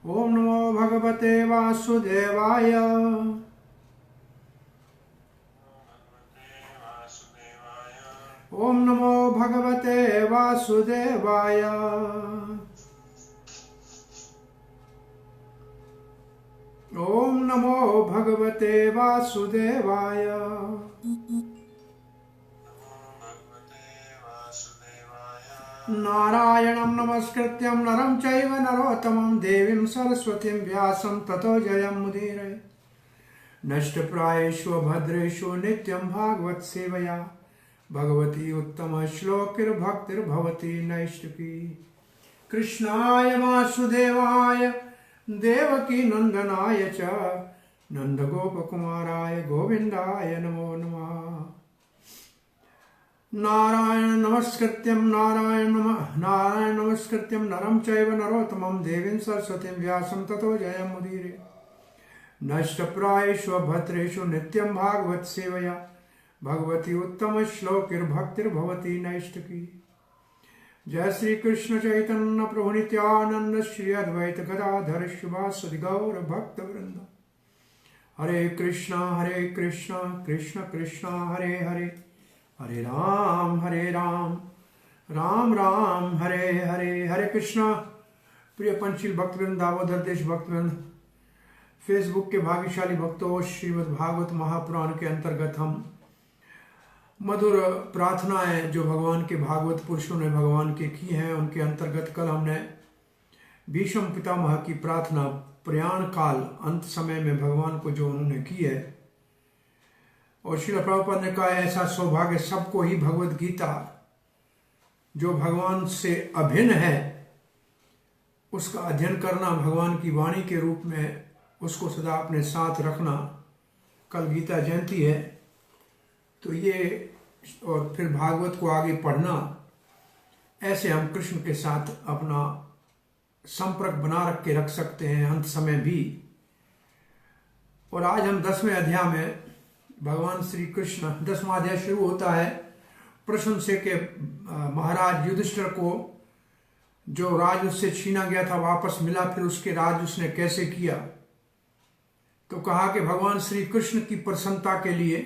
ओम नमो भगवते वासुदेवाय। ओम नमो भगवते वासुदेवाय। ओम नमो भगवते वासुदेवाय। नारायणं नमस्कृत्यं नरं चैव नरोत्तमं देवीं सरस्वतीं व्यासं ततो जयमुदीरये। नष्टप्रायेषु भद्रेषु नित्यं भागवत सेवया भगवती उत्तम श्लोकिर्भक्तिर्भवती नैष्टिकी। कृष्णाय वासुदेवाय देवकी नंदनाय च नंदगोपकुमाराय गोविंदाय नमो नमः। नारायण नमस्कृत्यं नरं चैव नरोत्तमं देवीं सरस्वतीं व्यासं ततो जयमुदीरये। नष्टप्रायेषु भद्रेषु नित्यं भागवत सेवया भगवती उत्तम श्लोकिर्भक्तिर्भवती नैष्टिकी। जय श्री कृष्ण चैतन्य प्रभु नित्यानंद श्री अद्वैत गदाधर शिवासदि गौर भक्त वृंद। हरे कृष्णा कृष्ण कृष्ण हरे हरे, हरे राम राम राम हरे हरे। हरे कृष्णा। प्रिय पंचशील भक्तवृंद, दामोदर देश भक्तवृंद, फेसबुक के भाग्यशाली भक्तों, श्रीमद् भागवत महापुराण के अंतर्गत हम मधुर प्रार्थनाएं जो भगवान के भागवत पुरुषों ने भगवान के की हैं, उनके अंतर्गत कल हमने भीष्म पितामह की प्रार्थना प्रयाण काल अंत समय में भगवान को जो उन्होंने की है, और श्रील प्रभुपाद ने कहा ऐसा सौभाग्य सबको ही भगवत गीता जो भगवान से अभिन्न है उसका अध्ययन करना, भगवान की वाणी के रूप में उसको सदा अपने साथ रखना। कल गीता जयंती है तो ये, और फिर भागवत को आगे पढ़ना, ऐसे हम कृष्ण के साथ अपना संपर्क बना रख सकते हैं अंत समय भी। और आज हम 10वें अध्याय में भगवान श्री कृष्ण, 10वां अध्याय शुरू होता है प्रश्न से कि महाराज युधिष्ठिर को जो राज उससे छीना गया था वापस मिला, फिर उसके राज उसने कैसे किया। तो कहा कि भगवान श्री कृष्ण की प्रसन्नता के लिए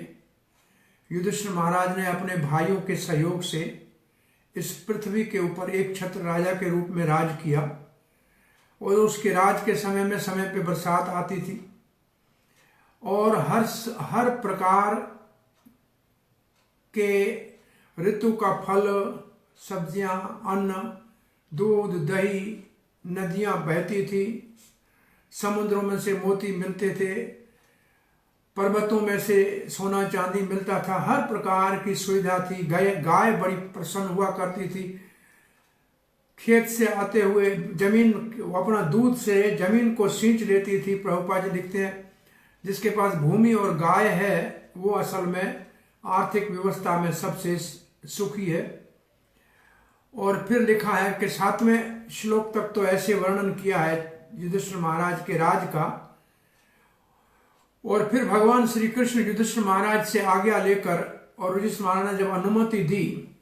युधिष्ठिर महाराज ने अपने भाइयों के सहयोग से इस पृथ्वी के ऊपर एक छत्र राजा के रूप में राज किया, और उसके राज के समय पे बरसात आती थी और हर प्रकार के ऋतु का फल, सब्जियां, अन्न, दूध, दही, नदियां बहती थी, समुद्रों में से मोती मिलते थे, पर्वतों में से सोना चांदी मिलता था, हर प्रकार की सुविधा थी। गाय बड़ी प्रसन्न हुआ करती थी, खेत से आते हुए जमीन अपना दूध से जमीन को सींच लेती थी। प्रभुपाद जी लिखते हैं जिसके पास भूमि और गाय है वो असल में आर्थिक व्यवस्था में सबसे सुखी है। और फिर लिखा है कि 7वें श्लोक तक तो ऐसे वर्णन किया है युधिष्ठिर महाराज के राज का, और फिर भगवान श्री कृष्ण युधिष्ठिर महाराज से आज्ञा लेकर, और युधिष्ठिर महाराज ने जब अनुमति दी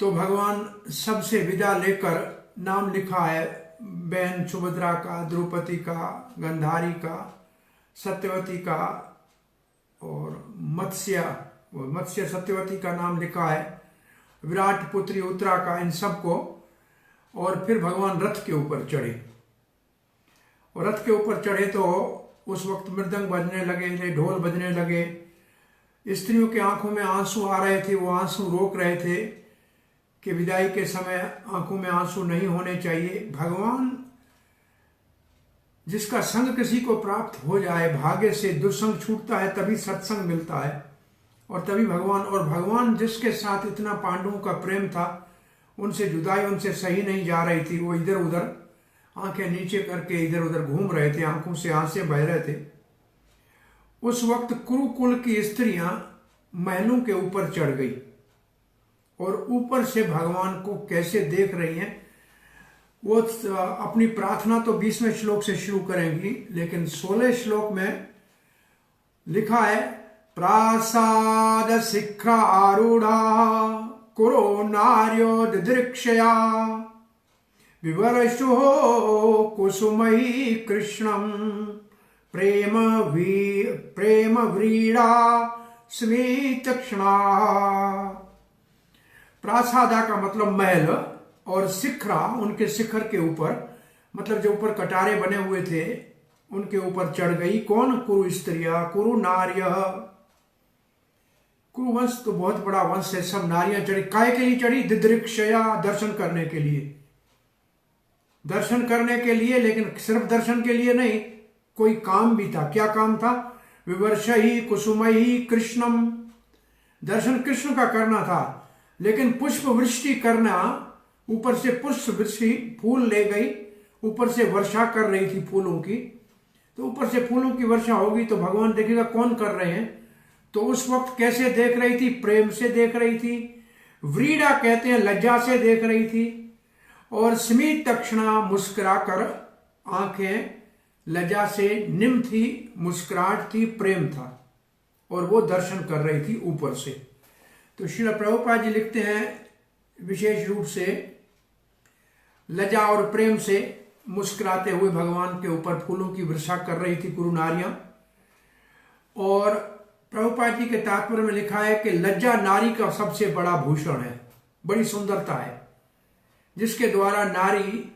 तो भगवान सबसे विदा लेकर नाम लिखा है बहन सुभद्रा का, द्रौपदी का, गंधारी का, सत्यवती का और मत्स्य सत्यवती का नाम लिखा है, विराट पुत्री उत्तरा का, इन सबको। और फिर भगवान रथ के ऊपर चढ़े, और रथ के ऊपर चढ़े तो उस वक्त मृदंग बजने लगे, ढोल बजने लगे, स्त्रियों के आंखों में आंसू आ रहे थे, वो आंसू रोक रहे थे कि विदाई के समय आंखों में आंसू नहीं होने चाहिए। भगवान जिसका संग किसी को प्राप्त हो जाए, भाग्य से दुर्संग छूटता है, तभी सत्संग मिलता है, और तभी भगवान जिसके साथ इतना पांडवों का प्रेम था, उनसे जुदाई उनसे सही नहीं जा रही थी। वो इधर उधर आंखें नीचे करके इधर उधर घूम रहे थे, आंखों से आंसें बह रहे थे। उस वक्त कुरुकुल की स्त्रियां महलों के ऊपर चढ़ गई और ऊपर से भगवान को कैसे देख रही हैं। वो अपनी प्रार्थना तो 20वें श्लोक से शुरू करेंगी, लेकिन 16 श्लोक में लिखा है प्रासाद शिखर आरूढ़ा कुरो नार्यो दिदृक्षया विवरशो कुसुमई कृष्णम प्रेम व्रीड़ा स्मितक्षणा। प्रासादा का मतलब महल, और शिखरा उनके शिखर के ऊपर, मतलब जो ऊपर कटारे बने हुए थे उनके ऊपर चढ़ गई। कौन? कुरु स्त्रिया, कुरु नार्य। कुरुवंश तो बहुत बड़ा वंश है, सब नारियां चढ़ी। काय के लिए चढ़ी? दिदृक्षया, दर्शन करने के लिए। दर्शन करने के लिए, लेकिन सिर्फ दर्शन के लिए नहीं, कोई काम भी था। क्या काम था? विवर्षहि कुसुमहि कृष्णम, दर्शन कृष्ण का करना था, लेकिन पुष्प वृष्टि करना, ऊपर से पुष्प वृष्टि, फूल ले गई, ऊपर से वर्षा कर रही थी फूलों की। तो ऊपर से फूलों की वर्षा होगी तो भगवान देखेगा कौन कर रहे हैं। तो उस वक्त कैसे देख रही थी? प्रेम से देख रही थी। व्रीड़ा कहते हैं लज्जा से देख रही थी। और स्मित तक्षणा, मुस्कुरा कर, आंखें लज्जा से निम थी, मुस्कुराहट थी, प्रेम था, और वो दर्शन कर रही थी ऊपर से। तो श्रील प्रभुपाद जी लिखते हैं विशेष रूप से लज्जा और प्रेम से मुस्कुराते हुए भगवान के ऊपर फूलों की वर्षा कर रही थी कुरु नारियां। और प्रभुपाद जी के तात्पर्य में लिखा है कि लज्जा नारी का सबसे बड़ा भूषण है, बड़ी सुंदरता है, जिसके द्वारा नारी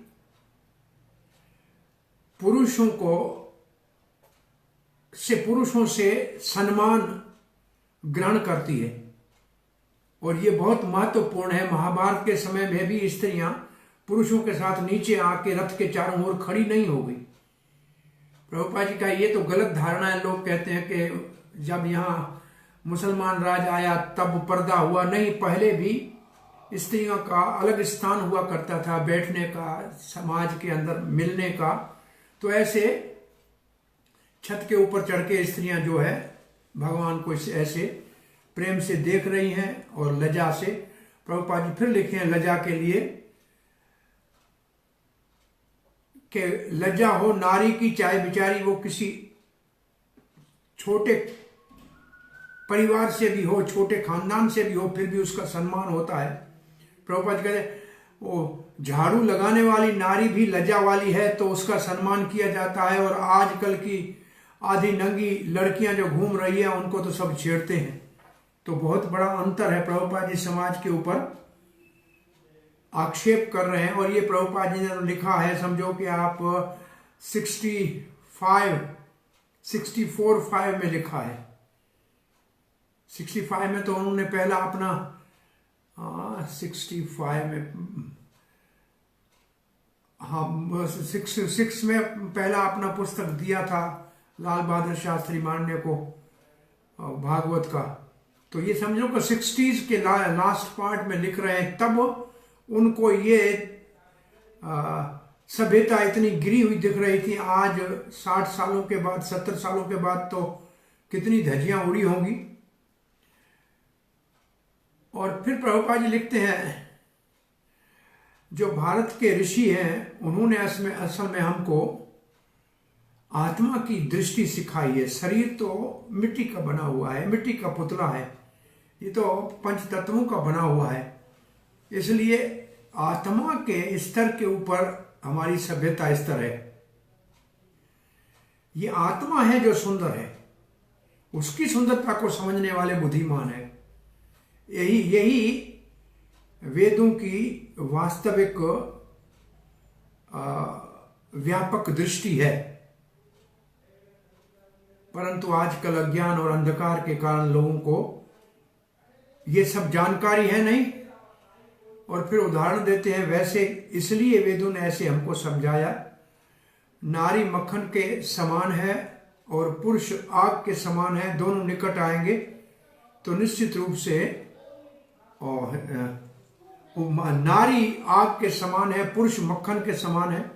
पुरुषों से सम्मान ग्रहण करती है। और ये बहुत महत्वपूर्ण है। महाभारत के समय में भी स्त्रियां पुरुषों के साथ नीचे आके रथ के चारों ओर खड़ी नहीं हो गई। प्रभुपाद जी का ये तो गलत धारणा है। लोग कहते हैं कि जब यहाँ मुसलमान राज आया तब पर्दा हुआ। नहीं, पहले भी स्त्रियों का अलग स्थान हुआ करता था, बैठने का, समाज के अंदर मिलने का। तो ऐसे छत के ऊपर चढ़ के स्त्रियां जो है भगवान को ऐसे प्रेम से देख रही हैं। और लज्जा से, प्रभुपाद जी फिर लिखे हैं लज्जा के लिए कि लज्जा हो नारी की, चाहे बेचारी वो किसी छोटे परिवार से भी हो, छोटे खानदान से भी हो, फिर भी उसका सम्मान होता है। प्रभुपाद जी कहते हैं वो झाड़ू लगाने वाली नारी भी लज्जा वाली है तो उसका सम्मान किया जाता है। और आजकल की आधी नंगी लड़कियां जो घूम रही है उनको तो सब छेड़ते हैं। तो बहुत बड़ा अंतर है। प्रभुपाद जी समाज के ऊपर आक्षेप कर रहे हैं। और ये प्रभुपाद जी ने लिखा है, समझो कि आप 64 में लिखा है। 65 में तो उन्होंने पहला अपना 65 में, हाँ 66 में पहला अपना पुस्तक दिया था लाल बहादुर शास्त्री मान्य को, भागवत का। तो ये समझो कि 60s के लास्ट पार्ट में लिख रहे हैं। तब उनको ये सभ्यता इतनी गिरी हुई दिख रही थी। आज 60 सालों के बाद, 70 सालों के बाद तो कितनी धज्जियां उड़ी होंगी। और फिर प्रभुपाद जी लिखते हैं जो भारत के ऋषि हैं उन्होंने असल में हमको आत्मा की दृष्टि सिखाई है। शरीर तो मिट्टी का बना हुआ है, मिट्टी का पुतला है, ये तो पंच तत्वों का बना हुआ है। इसलिए आत्मा के स्तर के ऊपर हमारी सभ्यता स्तर है। ये आत्मा है जो सुंदर है, उसकी सुंदरता को समझने वाले बुद्धिमान है। यही वेदों की वास्तविक व्यापक दृष्टि है। परंतु आजकल अज्ञान और अंधकार के कारण लोगों को ये सब जानकारी है नहीं। और फिर उदाहरण देते हैं वैसे, इसलिए वेदों ने ऐसे हमको समझाया, नारी मक्खन के समान है और पुरुष आग के समान है, दोनों निकट आएंगे तो निश्चित रूप से, और नारी आग के समान है, पुरुष मक्खन के समान है,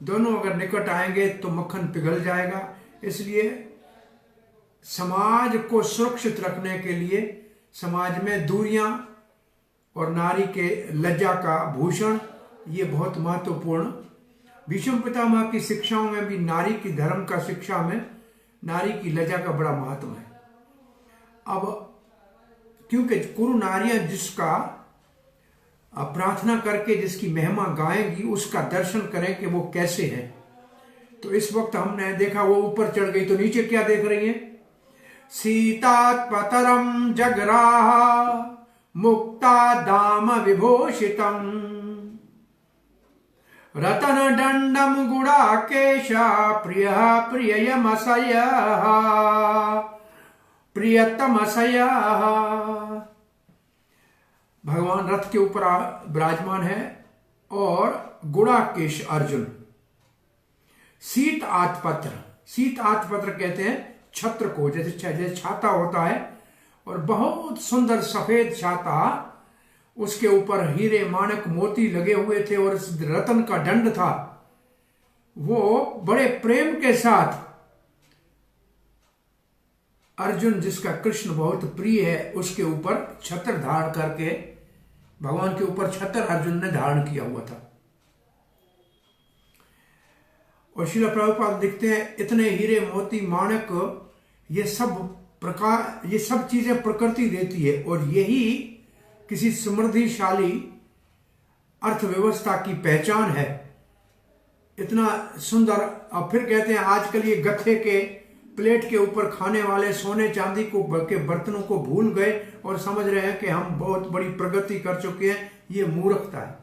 दोनों अगर निकट आएंगे तो मक्खन पिघल जाएगा। इसलिए समाज को सुरक्षित रखने के लिए समाज में दूरियां और नारी के लज्जा का भूषण ये बहुत महत्वपूर्ण। भीष्म पितामह की शिक्षाओं में भी नारी की धर्म का शिक्षा में नारी की लज्जा का बड़ा महत्व है। अब क्योंकि कुरु नारियां जिसका अब प्रार्थना करके जिसकी महिमा गाएंगी उसका दर्शन करें कि वो कैसे है। तो इस वक्त हमने देखा वो ऊपर चढ़ गई, तो नीचे क्या देख रही है? सीतात्पतरम जगराह मुक्ता दाम विभूषितम रतन दंडम गुड़ाकेश प्रिय प्रियमसय प्रियतमसय। भगवान रथ के ऊपर विराजमान है और गुड़ाकेश अर्जुन। शीत आत्पत्र, शीत आत्पत्र कहते हैं छत्र को, जैसे छाता होता है और बहुत सुंदर सफेद छाता, उसके ऊपर हीरे माणक मोती लगे हुए थे और रतन का दंड था। वो बड़े प्रेम के साथ अर्जुन, जिसका कृष्ण बहुत प्रिय है, उसके ऊपर छत्र धारण करके, भगवान के ऊपर छत्र अर्जुन ने धारण किया हुआ था। और श्रील प्रभुपाद लिखते हैं इतने हीरे मोती माणक, ये सब प्रकार, ये सब चीजें प्रकृति देती है और यही किसी समृद्धिशाली अर्थव्यवस्था की पहचान है। इतना सुंदर। अब फिर कहते हैं आजकल ये गत्थे के प्लेट के ऊपर खाने वाले सोने चांदी को के बर्तनों को भूल गए और समझ रहे हैं कि हम बहुत बड़ी प्रगति कर चुके हैं। ये मूर्खता है।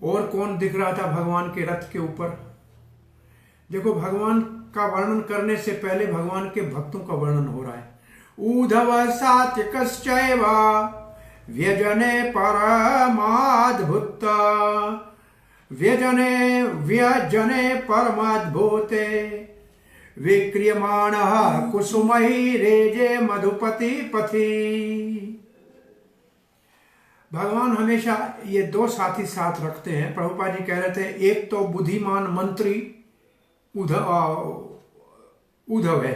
और कौन दिख रहा था भगवान के रथ के ऊपर? देखो, भगवान का वर्णन करने से पहले भगवान के भक्तों का वर्णन हो रहा है। ऊधव सात्विकश्चैव व्यजने परमाद्भुत व्यजने परमाद्भुते विक्रियमाणः कुसुमैः रेजे मधुपति पथि। भगवान हमेशा ये दो साथी साथ रखते हैं। प्रभुपाद जी कह रहे थे, एक तो बुद्धिमान मंत्री उद्धव है,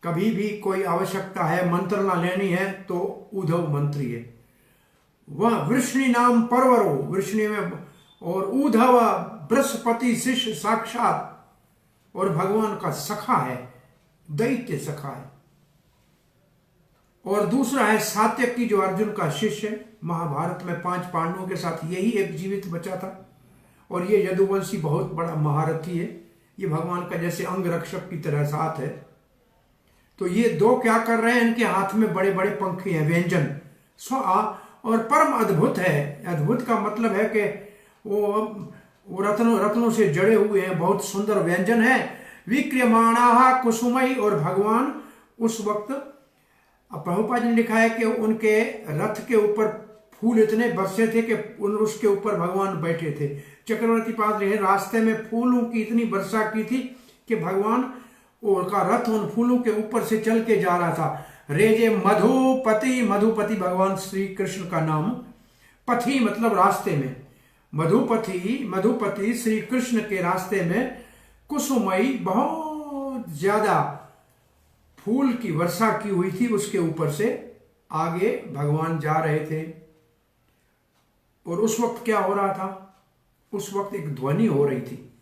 कभी भी कोई आवश्यकता है, मंत्रणा लेनी है तो उद्धव मंत्री है। वह वृष्णि नाम परवरो, वृष्णि में, और उद्धव बृहस्पति शिष्य साक्षात, और भगवान का सखा है, दैत्य सखा है। और दूसरा है सात्यकी, जो अर्जुन का शिष्य है। महाभारत में 5 पांडवों के साथ यही एक जीवित बचा था। और ये यदुवंशी बहुत बड़ा महारथी है, ये भगवान का जैसे अंग रक्षक की तरह साथ है। तो ये दो क्या कर रहे हैं? इनके हाथ में बड़े बड़े पंखे हैं, व्यंजन और परम अद्भुत है। अद्भुत का मतलब है कि वो रत्नों से जड़े हुए हैं, बहुत सुंदर व्यंजन है। विक्रियमाणा कुसुमई, और भगवान उस वक्त, प्रभुपाद जी ने लिखा है कि उनके रथ के ऊपर फूल इतने बरसे थे कि उसके ऊपर भगवान बैठे थे। चक्रवर्ती पाद रहे, रास्ते में फूलों की इतनी वर्षा की थी कि भगवान का रथ उन फूलों के ऊपर से चल के जा रहा था। रेजे मधुपति, मधुपति भगवान श्री कृष्ण का नाम, पथि मतलब रास्ते में, मधुपति श्री कृष्ण के रास्ते में कुसुमई, बहुत ज्यादा फूल की वर्षा की हुई थी, उसके ऊपर से आगे भगवान जा रहे थे। और उस वक्त क्या हो रहा था? उस वक्त एक ध्वनि हो रही थी।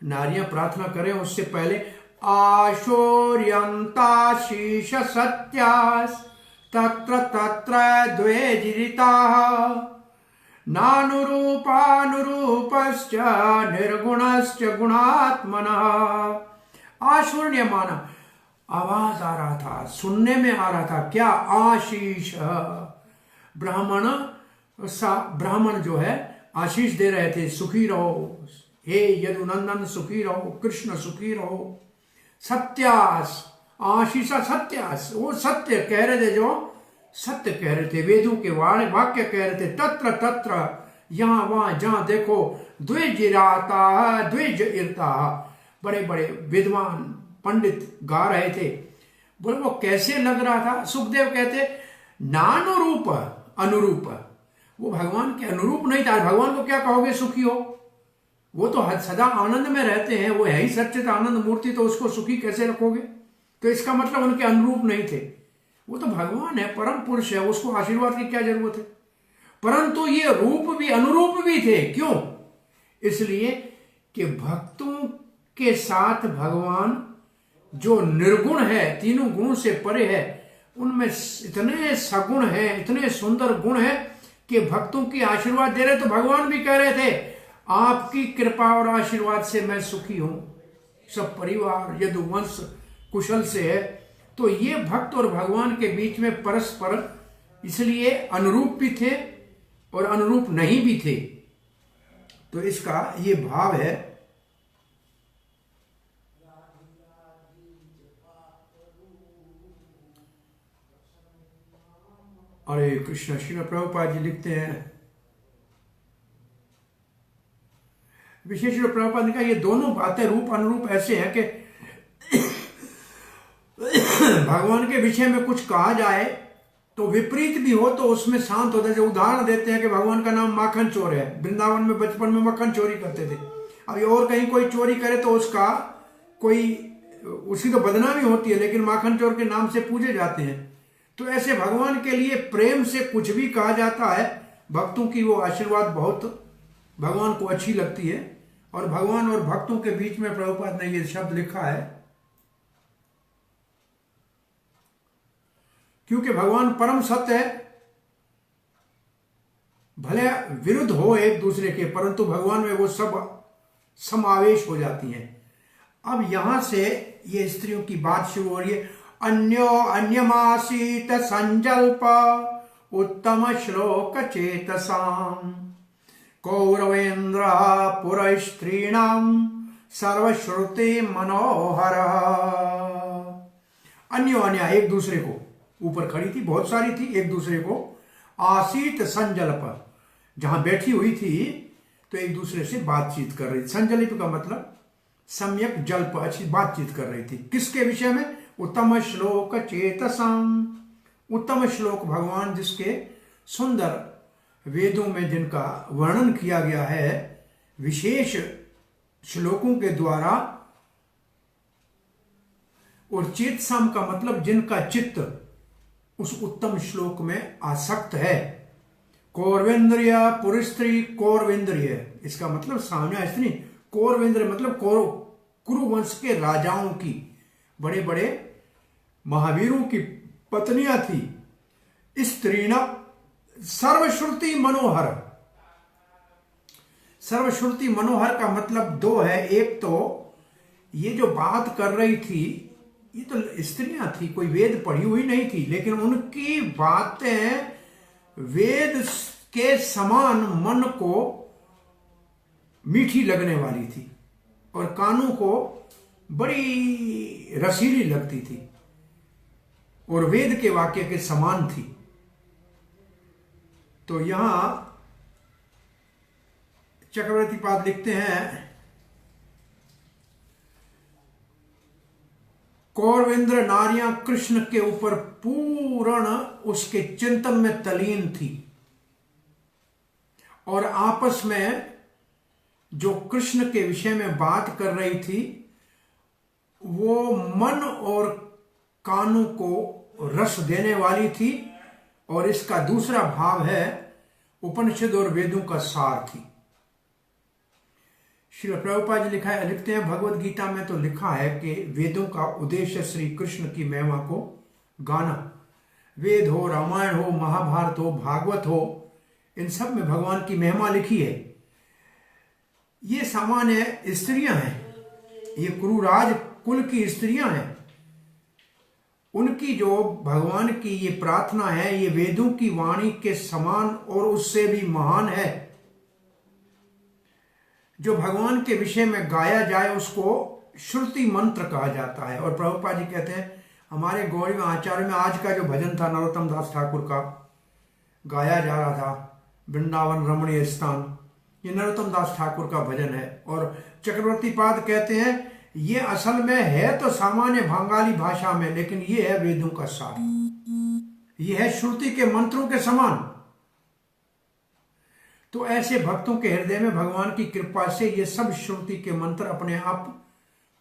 नारियां प्रार्थना करें उससे पहले, आशोर्यंता शीश सत्यास तत्र तत्र द्वेजिरिताः नानुरूपानुरूपश्च निर्गुणश्च गुणात्मनः। आशूर्यमाना, आवाज आ रहा था, सुनने में आ रहा था। क्या? आशीष, ब्राह्मण जो है आशीष दे रहे थे, सुखी रहो हे यदुनंदन, सुखी रहो, कृष्ण सुखी रहो। सत्यास, आशीषा सत्यास, वो सत्य कह रहे थे, जो सत्य कह रहे थे, वेदों के वाक्य कह रहे थे। तत्र तत्र, यहां वहां जहां देखो, द्विजिराता द्विजिरता, बड़े बड़े विद्वान पंडित गा रहे थे। बोले वो कैसे लग रहा था? सुखदेव कहते नानुरूप, अनुरूप, वो भगवान के अनुरूप नहीं था। भगवान को क्या कहोगे सुखी हो? वो तो सदा आनंद में रहते हैं, वो है ही सच्चित आनंद मूर्ति, तो उसको सुखी कैसे रखोगे? तो इसका मतलब उनके अनुरूप नहीं थे। वो तो भगवान है, परम पुरुष है, उसको आशीर्वाद की क्या जरूरत है? परंतु ये रूप भी अनुरूप भी थे। क्यों? इसलिए कि भक्तों के साथ भगवान जो निर्गुण है, तीनों गुणों से परे है, उनमें इतने सगुण हैं, इतने सुंदर गुण हैं कि भक्तों की आशीर्वाद दे रहे। तो भगवान भी कह रहे थे आपकी कृपा और आशीर्वाद से मैं सुखी हूं, सब परिवार यदुवंश कुशल से है। तो ये भक्त और भगवान के बीच में परस्पर इसलिए अनुरूप भी थे और अनुरूप नहीं भी थे। तो इसका ये भाव है। हरे कृष्ण। श्रील प्रभुपाद जी लिखते हैं, विशेष रूप प्रभुपाद ने कहा ये दोनों बातें रूप अनुरूप ऐसे हैं कि भगवान के विषय में कुछ कहा जाए तो विपरीत भी हो तो उसमें शांत होता है। जैसे उदाहरण देते हैं कि भगवान का नाम माखन चोर है, वृंदावन में बचपन में मक्खन चोरी करते थे। अभी और कहीं कोई चोरी करे तो उसका कोई उसकी तो बदनामी होती है, लेकिन माखन चोर के नाम से पूजे जाते हैं। तो ऐसे भगवान के लिए प्रेम से कुछ भी कहा जाता है, भक्तों की वो आशीर्वाद बहुत भगवान को अच्छी लगती है। और भगवान और भक्तों के बीच में प्रभुपाद ने ये शब्द लिखा है, क्योंकि भगवान परम सत्य है। भले विरुद्ध हो एक दूसरे के, परंतु भगवान में वो सब समावेश हो जाती हैं। अब यहां से ये स्त्रियों की बात शुरू हो रही है। अन्यो अन्यमासीत संजल्प उत्तम श्लोक चेतसाम कौरवेन्द्र पुर स्त्रीणाम सर्वश्रुति मनोहर। अन्यो अन्य एक दूसरे को, ऊपर खड़ी थी, बहुत सारी थी, एक दूसरे को आसीत संजल्प, जहां बैठी हुई थी तो एक दूसरे से बातचीत कर रही थी। संजलिप का मतलब सम्यक जल्प, अच्छी बातचीत कर रही थी। किसके विषय में? उत्तम श्लोक चेतसाम, उत्तम श्लोक भगवान जिसके सुंदर वेदों में जिनका वर्णन किया गया है विशेष श्लोकों के द्वारा, और चेतसाम का मतलब जिनका चित्त उस उत्तम श्लोक में आसक्त है। कौरवेंद्रिय पुरस्त्री, कौरवेंद्रिय इसका मतलब सामने स्त्री, कौरवेंद्र मतलब कुरुवंश के राजाओं की, बड़े बड़े महावीरों की पत्नियां थी। स्त्रीण सर्वश्रुति मनोहर, सर्वश्रुति मनोहर का मतलब दो है। एक तो ये जो बात कर रही थी ये तो स्त्रियां थी, कोई वेद पढ़ी हुई नहीं थी, लेकिन उनकी बातें वेद के समान मन को मीठी लगने वाली थी और कानों को बड़ी रसीली लगती थी और वेद के वाक्य के समान थी। तो यहां चक्रवर्ती पाद लिखते हैं, कौरवेंद्र नारियां कृष्ण के ऊपर पूर्ण उसके चिंतन में तलीन थी और आपस में जो कृष्ण के विषय में बात कर रही थी वो मन और कानों को रस देने वाली थी। और इसका दूसरा भाव है उपनिषद और वेदों का सार थी। श्री प्रभुपाद जी लिखते हैं, भगवत गीता में तो लिखा है कि वेदों का उद्देश्य श्री कृष्ण की महिमा को गाना। वेद हो, रामायण हो, महाभारत हो, भागवत हो, इन सब में भगवान की महिमा लिखी है। ये सामान्य स्त्रियां हैं, ये कुरुराज कुल की स्त्रियां हैं। उनकी जो भगवान की ये प्रार्थना है ये वेदों की वाणी के समान और उससे भी महान है। जो भगवान के विषय में गाया जाए उसको श्रुति मंत्र कहा जाता है। और प्रभुपाद जी कहते हैं, हमारे गौड़ी में आचार्य में आज का जो भजन था नरोत्तम दास ठाकुर का गाया जा रहा था, वृंदावन रमणीय स्थान, ये नरोत्तम दास ठाकुर का भजन है। और चक्रवर्ती पाद कहते हैं ये असल में है तो सामान्य बंगाली भाषा में, लेकिन ये है वेदों का सार, ये है श्रुति के मंत्रों के समान। तो ऐसे भक्तों के हृदय में भगवान की कृपा से ये सब श्रुति के मंत्र अपने आप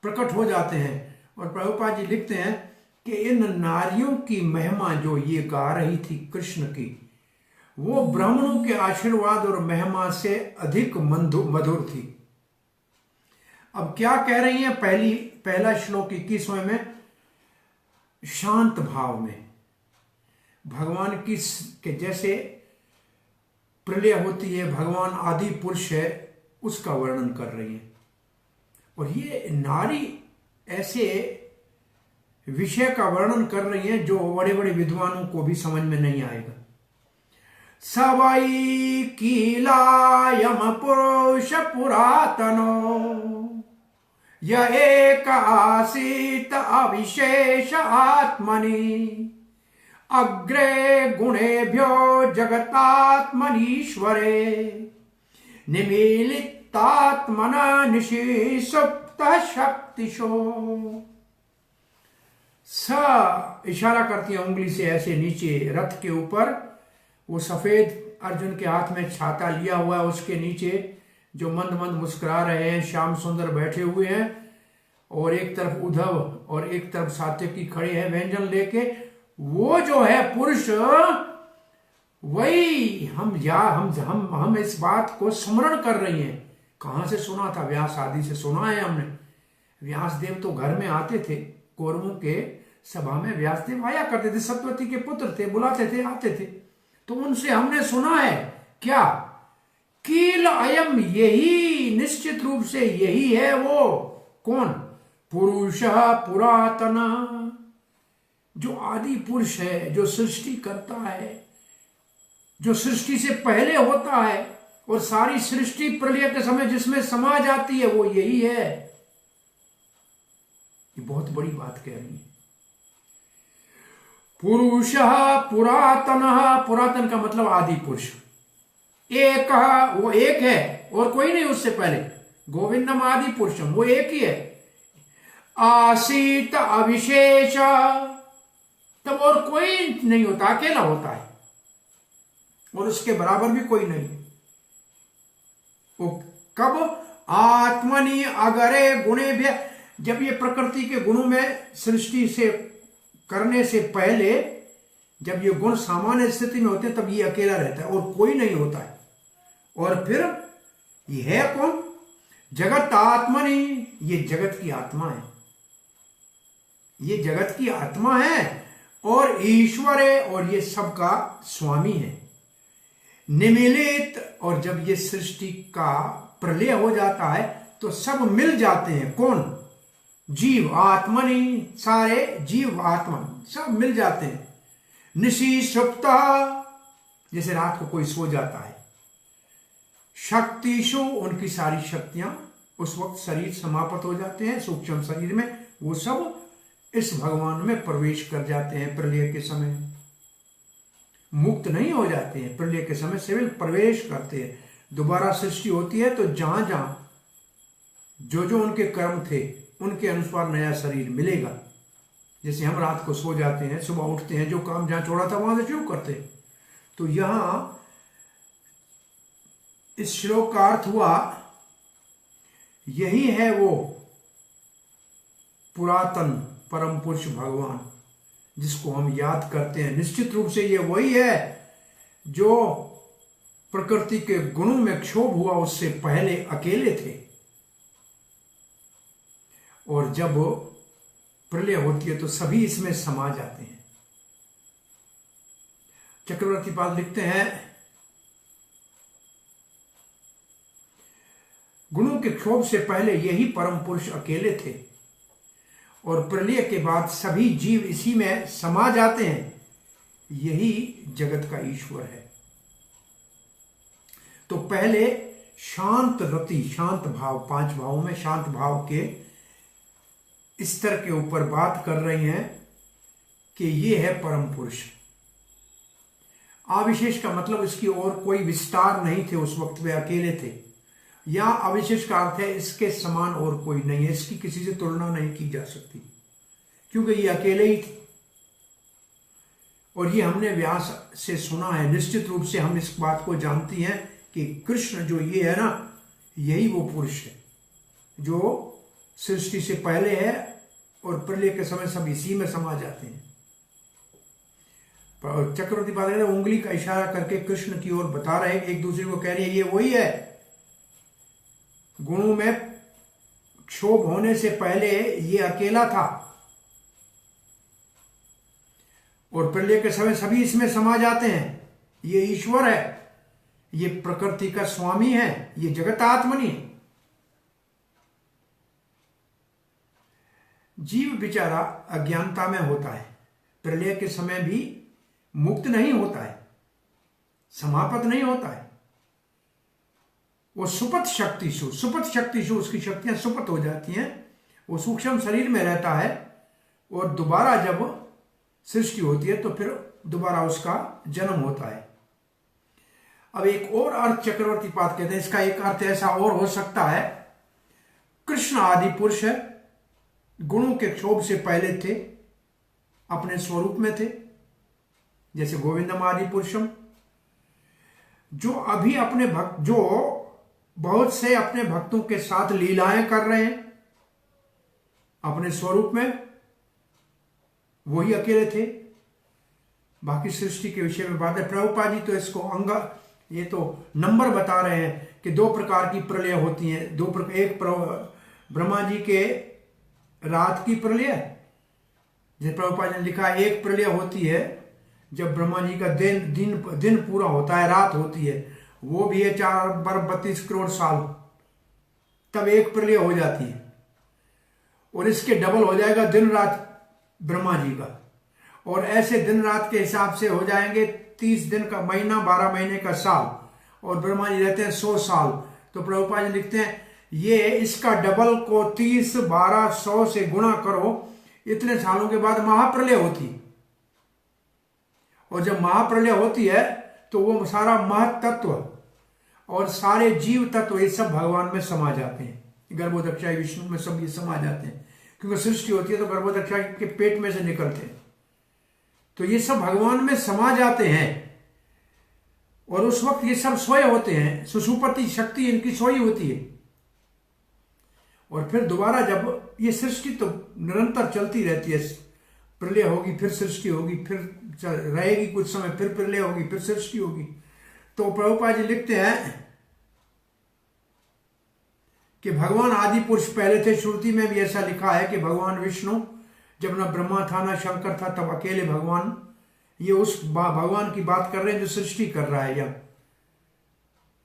प्रकट हो जाते हैं। और प्रभुपाद जी लिखते हैं कि इन नारियों की महिमा जो ये गा रही थी कृष्ण की, वो ब्राह्मणों के आशीर्वाद और महिमा से अधिक मधुर थी। अब क्या कह रही हैं? पहला श्लोक 21वें में शांत भाव में भगवान की के जैसे प्रलय होती है, भगवान आदि पुरुष है, उसका वर्णन कर रही है। और ये नारी ऐसे विषय का वर्णन कर रही है जो बड़े बड़े विद्वानों को भी समझ में नहीं आएगा। सवई कीलायम पुरुष पुरातनो य एक आसीत अविशेष आत्मनि अग्रे गुणेभ्यो जगतात्मनीश्वरे निमीलितात्मना निशि सुप्त शक्तिशो। स इशारा करती है उंगली से ऐसे नीचे रथ के ऊपर, वो सफेद अर्जुन के हाथ में छाता लिया हुआ है, उसके नीचे जो मंद मंद मुस्कुरा रहे हैं श्याम सुंदर बैठे हुए हैं, और एक तरफ उद्धव और एक तरफ सात्यकी खड़े हैं व्यंजन लेके। वो जो है पुरुष, वही हम इस बात को स्मरण कर रही हैं। कहां से सुना था? व्यास आदि से सुना है हमने। व्यास देव तो घर में आते थे, कौरवों के सभा में व्यास देव आया करते थे, सत्यवती के पुत्र थे, बुलाते थे, आते थे, तो उनसे हमने सुना है क्या? कील अयम, यही निश्चित रूप से यही है वो। कौन? पुरुष पुरातन, जो आदि पुरुष है, जो सृष्टि करता है, जो सृष्टि से पहले होता है और सारी सृष्टि प्रलय के समय जिसमें समा जाती है, वो यही है। ये बहुत बड़ी बात कह रही है। पुरुष पुरातन, पुरातन का मतलब आदि पुरुष। एक, वो एक है और कोई नहीं उससे पहले। गोविंदम आदि पुरुषम, वो एक ही है। आसीत अविशेष, तब और कोई नहीं होता, अकेला होता है और उसके बराबर भी कोई नहीं। वो कब? आत्मनि अगरे गुणे भी, जब ये प्रकृति के गुणों में सृष्टि से करने से पहले जब ये गुण सामान्य स्थिति में होते हैं तब ये अकेला रहता है और कोई नहीं होता है। और फिर ये है कौन? जगत आत्मनि, ये जगत की आत्मा है, ये जगत की आत्मा है और ईश्वर है और ये सबका स्वामी है। निमिलित, और जब ये सृष्टि का प्रलय हो जाता है तो सब मिल जाते हैं। कौन? जीव आत्मनि, सारे जीव आत्मा सब मिल जाते हैं। निशि सुप्ता, जैसे रात को कोई सो जाता है। शक्तिशु, उनकी सारी शक्तियां उस वक्त शरीर समाप्त हो जाते हैं सूक्ष्म शरीर में, वो सब इस भगवान में प्रवेश कर जाते हैं। प्रलय के समय मुक्त नहीं हो जाते हैं, प्रलय के समय सिविल प्रवेश करते हैं। दोबारा सृष्टि होती है तो जहां जहां जो उनके कर्म थे उनके अनुसार नया शरीर मिलेगा। जैसे हम रात को सो जाते हैं, सुबह उठते हैं, जो काम जहां छोड़ा था वहां से शुरू करते हैं। तो यहां इस श्लोक का अर्थ हुआ, यही है वो पुरातन परम पुरुष भगवान जिसको हम याद करते हैं। निश्चित रूप से ये वही है जो प्रकृति के गुणों में क्षोभ हुआ उससे पहले अकेले थे, और जब प्रलय होती है तो सभी इसमें समा जाते हैं। चक्रवर्ती पाल लिखते हैं, गुणों के क्षोभ से पहले यही परम पुरुष अकेले थे और प्रलय के बाद सभी जीव इसी में समा जाते हैं। यही जगत का ईश्वर है। तो पहले शांत रति, शांत भाव, 5 भावों में शांत भाव के स्तर के ऊपर बात कर रही हैं कि ये है परम पुरुष। अविशेष का मतलब इसकी और कोई विस्तार नहीं थे, उस वक्त वे अकेले थे। या अविशेष का अर्थ है इसके समान और कोई नहीं है, इसकी किसी से तुलना नहीं की जा सकती, क्योंकि ये अकेले ही थे। और ये हमने व्यास से सुना है। निश्चित रूप से हम इस बात को जानती हैं कि कृष्ण जो ये है ना, यही वो पुरुष है जो सृष्टि से पहले है और प्रलय के समय सब इसी में समा जाते हैं। चक्रवर्ती पाल उंगली का इशारा करके कृष्ण की ओर बता रहे, एक दूसरे को कह रहे हैं ये वही है। गुणों में क्षोभ होने से पहले ये अकेला था और प्रलय के समय सभी इसमें समा जाते हैं। ये ईश्वर है, ये प्रकृति का स्वामी है, ये जगत आत्मनि है। जीव बेचारा अज्ञानता में होता है, प्रलय के समय भी मुक्त नहीं होता है, समाप्त नहीं होता है। वो सुपथ शक्तिशु उसकी शक्तियां सुपथ हो जाती हैं, वो सूक्ष्म शरीर में रहता है और दोबारा जब सृष्टि होती है तो फिर दोबारा उसका जन्म होता है। अब एक और अर्थ चक्रवर्ती पाद कहते हैं, इसका एक अर्थ ऐसा और हो सकता है, कृष्ण आदि पुरुष है, गुणों के क्षोभ से पहले थे, अपने स्वरूप में थे, जैसे गोविंदम आदि पुरुषम, जो अभी अपने भक्त, जो बहुत से अपने भक्तों के साथ लीलाएं कर रहे हैं अपने स्वरूप में, वही अकेले थे। बाकी सृष्टि के विषय में बात है। प्रभुपाद जी तो इसको ये तो नंबर बता रहे हैं कि 2 प्रकार की प्रलय होती हैं। 2 प्रकार, एक ब्रह्मा जी के रात की प्रलय, जैसे प्रभुपाद ने लिखा, एक प्रलय होती है जब ब्रह्मा जी का दिन पूरा होता है, रात होती है, वो भी है 4 करोड़ साल, तब एक प्रलय हो जाती है। और इसके डबल हो जाएगा दिन रात ब्रह्मा जी का, और ऐसे दिन रात के हिसाब से हो जाएंगे 30 दिन का महीना, 12 महीने का साल, और ब्रह्मा जी रहते हैं 100 साल। तो प्रभुपाद जी लिखते हैं ये इसका डबल को 30, 12, 100 से गुणा करो, इतने सालों के बाद महाप्रलय होती है। और जब महाप्रलय होती है तो वो सारा महत्त्व और सारे जीव तत्व ये सब भगवान में समा जाते हैं, गर्भोदक्षाई विष्णु में सब ये समा जाते हैं। क्योंकि सृष्टि होती है तो गर्भोदक्षाई के पेट में से निकलते हैं, तो ये सब भगवान में समा जाते हैं। और उस वक्त ये सब सोए होते हैं, सुषुप्ति शक्ति इनकी सोई होती है। और फिर दोबारा जब ये सृष्टि तो निरंतर चलती रहती है, प्रलय होगी फिर सृष्टि होगी, फिर रहेगी कुछ समय, फिर प्रलय होगी, फिर सृष्टि होगी। तो प्रभुपाद जी लिखते हैं कि भगवान आदि पुरुष पहले थे। श्रुति में भी ऐसा लिखा है कि भगवान विष्णु जब ना ब्रह्मा था ना शंकर था, तब अकेले भगवान, ये उस भगवान की बात कर रहे हैं जो सृष्टि कर रहा है यहाँ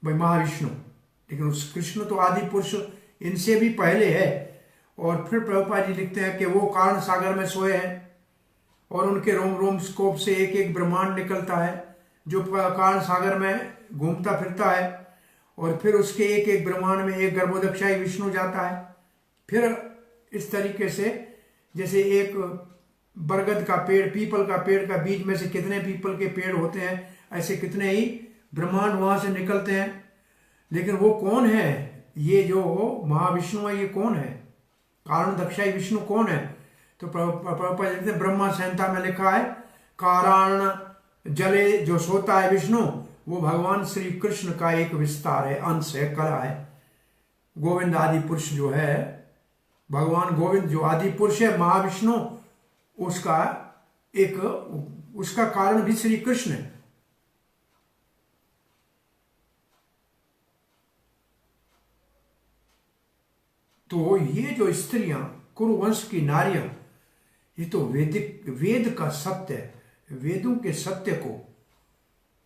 भाई महाविष्णु। लेकिन उस कृष्ण तो आदि पुरुष इनसे भी पहले है। और फिर प्रभुपाद जी लिखते हैं कि वो कारण सागर में सोए हैं और उनके रोम रोम स्कोप से एक एक ब्रह्मांड निकलता है जो कारण सागर में घूमता फिरता है। और फिर उसके एक एक ब्रह्मांड में एक गर्भोदक्षाई विष्णु जाता है। फिर इस तरीके से जैसे एक बरगद का पेड़, पीपल का पेड़ का बीज में से कितने पीपल के पेड़ होते हैं, ऐसे कितने ही ब्रह्मांड वहां से निकलते हैं। लेकिन वो कौन है? ये जो महाविष्णु है, ये कौन है? कारण दक्षाई विष्णु कौन है? तो प्रभुपाद ब्रह्मा संहिता में लिखा है, कारण जले जो सोता है विष्णु, वो भगवान श्री कृष्ण का एक विस्तार है, अंश है, कला है। गोविंद आदि पुरुष जो है, भगवान गोविंद जो आदि पुरुष है महाविष्णु, उसका कारण भी श्री कृष्ण है। तो ये जो स्त्रियां, कुरुवंश की नारियां, ये तो वेद का सत्य है, वेदों के सत्य को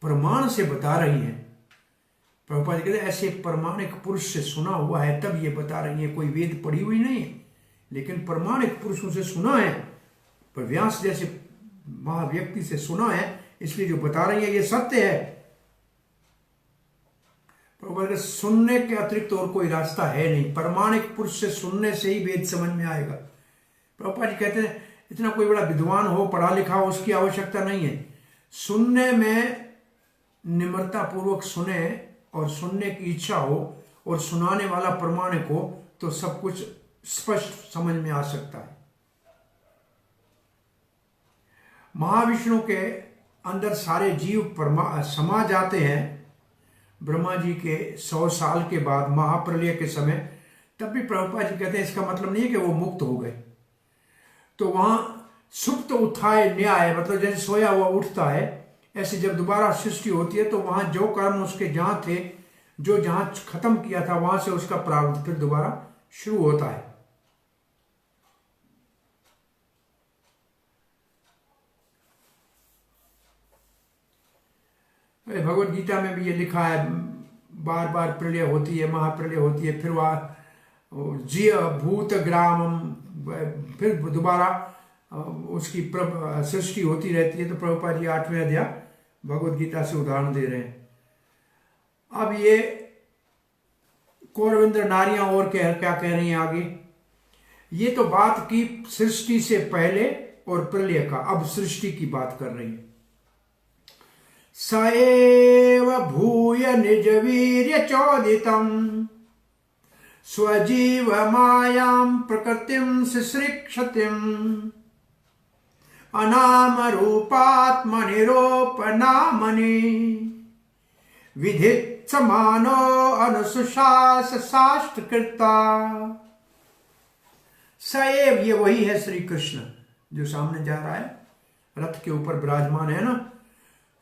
प्रमाण से बता रही हैं। प्रभुपाद कहते हैं ऐसे प्रमाणिक पुरुष से सुना हुआ है तब ये बता रही है, कोई वेद पढ़ी हुई नहीं है, लेकिन प्रमाणिक पुरुषों से सुना है, पर व्यास जैसे महाव्यक्ति से सुना है, इसलिए जो बता रही है ये सत्य है। प्रभुपाद सुनने के अतिरिक्त और कोई रास्ता है नहीं, प्रमाणिक पुरुष से सुनने से ही वेद समझ में आएगा। प्रभुपाद जी कहते हैं इतना कोई बड़ा विद्वान हो, पढ़ा लिखा हो, उसकी आवश्यकता नहीं है। सुनने में निम्रता पूर्वक सुने और सुनने की इच्छा हो और सुनाने वाला प्रमाणिक हो तो सब कुछ स्पष्ट समझ में आ सकता है। महाविष्णु के अंदर सारे जीव समा जाते हैं ब्रह्मा जी के 100 साल के बाद महाप्रलय के समय। तब भी प्रभुपाद जी कहते हैं इसका मतलब नहीं है कि वो मुक्त हो गए। तो वहां सुप्त उत्थाय न्याय, मतलब जैसे सोया हुआ उठता है, ऐसे जब दोबारा सृष्टि होती है तो वहां जो कर्म उसके जहां थे, जो जहां खत्म किया था, वहां से उसका प्रारंभ फिर दोबारा शुरू होता है। भगवत गीता में भी ये लिखा है, बार बार प्रलय होती है, महाप्रलय होती है, फिर वह जी भूत ग्रामम, फिर दोबारा उसकी सृष्टि होती रहती है। तो प्रभुपाद जी 8वें अध्याय भगवत गीता से उदाहरण दे रहे हैं। अब ये कौरवेंद्र नारियां और क्या कह रही हैं आगे। ये तो बात की सृष्टि से पहले और प्रलय का, अब सृष्टि की बात कर रही है। सएव भूय निज वीर्य चोदितम स्वजीव मायां प्रकृतिम शिश्रिक्षतिम अनाम रूपात्मनिरोपनामनि विधित समानो अनुशास शास्त्रकृता। सएव, ये वही है श्री कृष्ण जो सामने जा रहा है, रथ के ऊपर विराजमान है ना।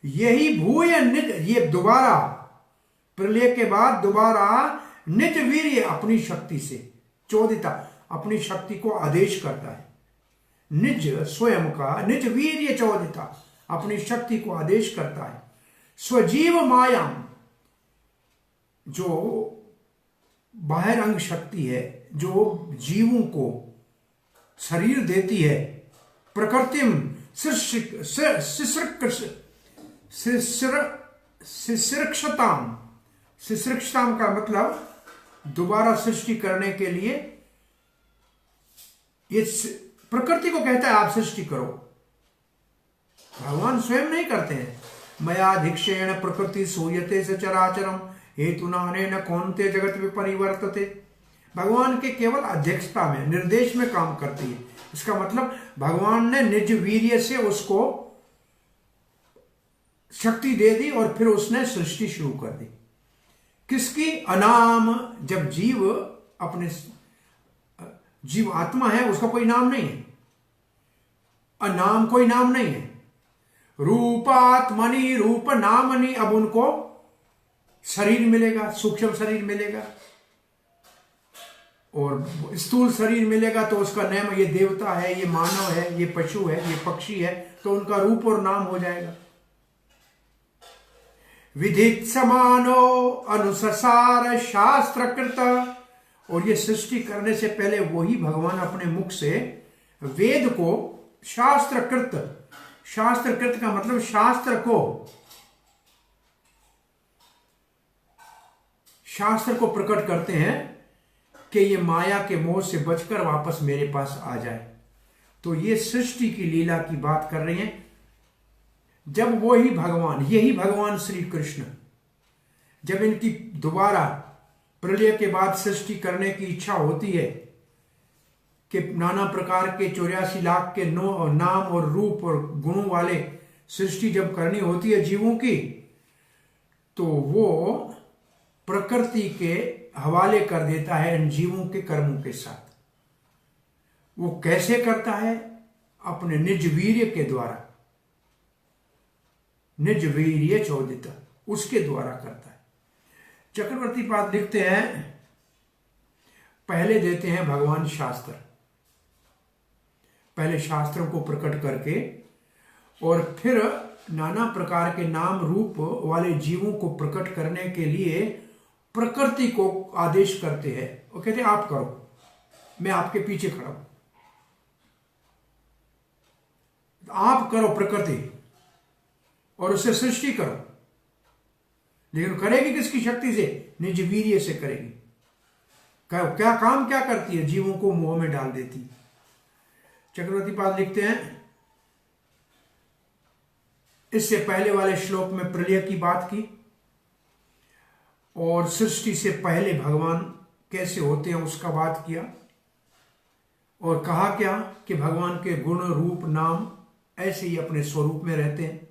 यही भूय निज, ये दोबारा प्रलय के बाद दोबारा निज वीर्य अपनी शक्ति से, चोदिता अपनी शक्ति को आदेश करता है। निज स्वयं का, निज वीर्य चोदिता अपनी शक्ति को आदेश करता है। स्वजीव मायाम, जो बाह्यंग शक्ति है, जो जीवों को शरीर देती है। प्रकृतिम शिश्रिक्षताम, शिश्रिक्षताम का मतलब दोबारा सृष्टि करने के लिए ये प्रकृति को कहता है आप सृष्टि करो। भगवान स्वयं नहीं करते हैं। मयाधिक्षेण प्रकृति सूयते सचराचरम हेतुनानेन कौन्ते जगत विपरिवर्तते। भगवान के केवल अध्यक्षता में, निर्देश में काम करती है। इसका मतलब भगवान ने निज वीर्य से उसको शक्ति दे दी और फिर उसने सृष्टि शुरू कर दी। किसकी? अनाम, जब जीव अपने जीव आत्मा है, उसका कोई नाम नहीं है। अनाम कोई नाम नहीं है। रूपात्मनि, रूप नामनि, अब उनको शरीर मिलेगा, सूक्ष्म शरीर मिलेगा और स्थूल शरीर मिलेगा। तो उसका नाम, ये देवता है, ये मानव है, ये पशु है, ये पक्षी है, तो उनका रूप और नाम हो जाएगा। विधित समानो अनुसार शास्त्रकृत, और ये सृष्टि करने से पहले वही भगवान अपने मुख से वेद को शास्त्रकृत, शास्त्रकृत का मतलब शास्त्र को प्रकट करते हैं कि ये माया के मोह से बचकर वापस मेरे पास आ जाए। तो ये सृष्टि की लीला की बात कर रही हैं। जब वही भगवान, यही भगवान श्री कृष्ण, जब इनकी दोबारा प्रलय के बाद सृष्टि करने की इच्छा होती है कि नाना प्रकार के 84 लाख के नाम और रूप और गुणों वाले सृष्टि जब करनी होती है जीवों की, तो वो प्रकृति के हवाले कर देता है इन जीवों के कर्मों के साथ। वो कैसे करता है? अपने निज वीर्य के द्वारा, निज वीर्य चोदिता, उसके द्वारा करता है। चक्रवर्ती पाद लिखते हैं, पहले देते हैं भगवान शास्त्र, पहले शास्त्रों को प्रकट करके और फिर नाना प्रकार के नाम रूप वाले जीवों को प्रकट करने के लिए प्रकृति को आदेश करते हैं। वो कहते हैं आप करो, मैं आपके पीछे खड़ा हूं, आप करो प्रकृति और उससे सृष्टि करो। लेकिन करेगी किसकी शक्ति से? निज वीर्य से करेगी। क्या काम क्या करती है? जीवों को मोह में डाल देती। चक्रवर्ती पाद लिखते हैं, इससे पहले वाले श्लोक में प्रलय की बात की और सृष्टि से पहले भगवान कैसे होते हैं उसका बात किया और कहा क्या कि भगवान के गुण रूप नाम ऐसे ही अपने स्वरूप में रहते हैं।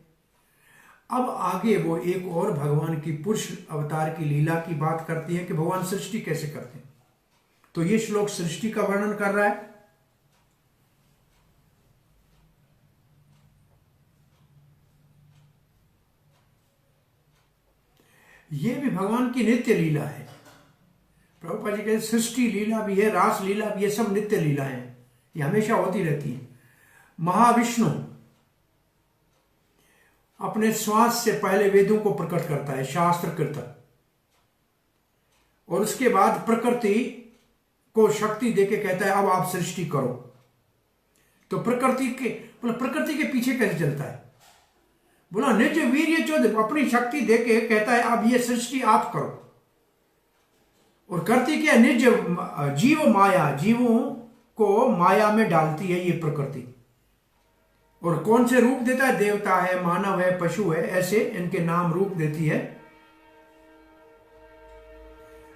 अब आगे वो एक और भगवान की पुरुष अवतार की लीला की बात करती है कि भगवान सृष्टि कैसे करते हैं। तो ये श्लोक सृष्टि का वर्णन कर रहा है। ये भी भगवान की नित्य लीला है। प्रभुपाद जी कहते सृष्टि लीला भी है, रास लीला भी है, सब नित्य लीलाएं हैं, ये हमेशा होती रहती है। महाविष्णु अपने श्वास से पहले वेदों को प्रकट करता है, शास्त्र कृत, और उसके बाद प्रकृति को शक्ति देके कहता है अब आप सृष्टि करो। तो प्रकृति के पीछे कैसे चलता है? बोला निज वीर्य चोद, अपनी शक्ति देके कहता है अब ये सृष्टि आप करो। और करती क्या? निज जीव माया, जीवों को माया में डालती है ये प्रकृति। और कौन से रूप देता है? देवता है, मानव है, पशु है, ऐसे इनके नाम रूप देती है।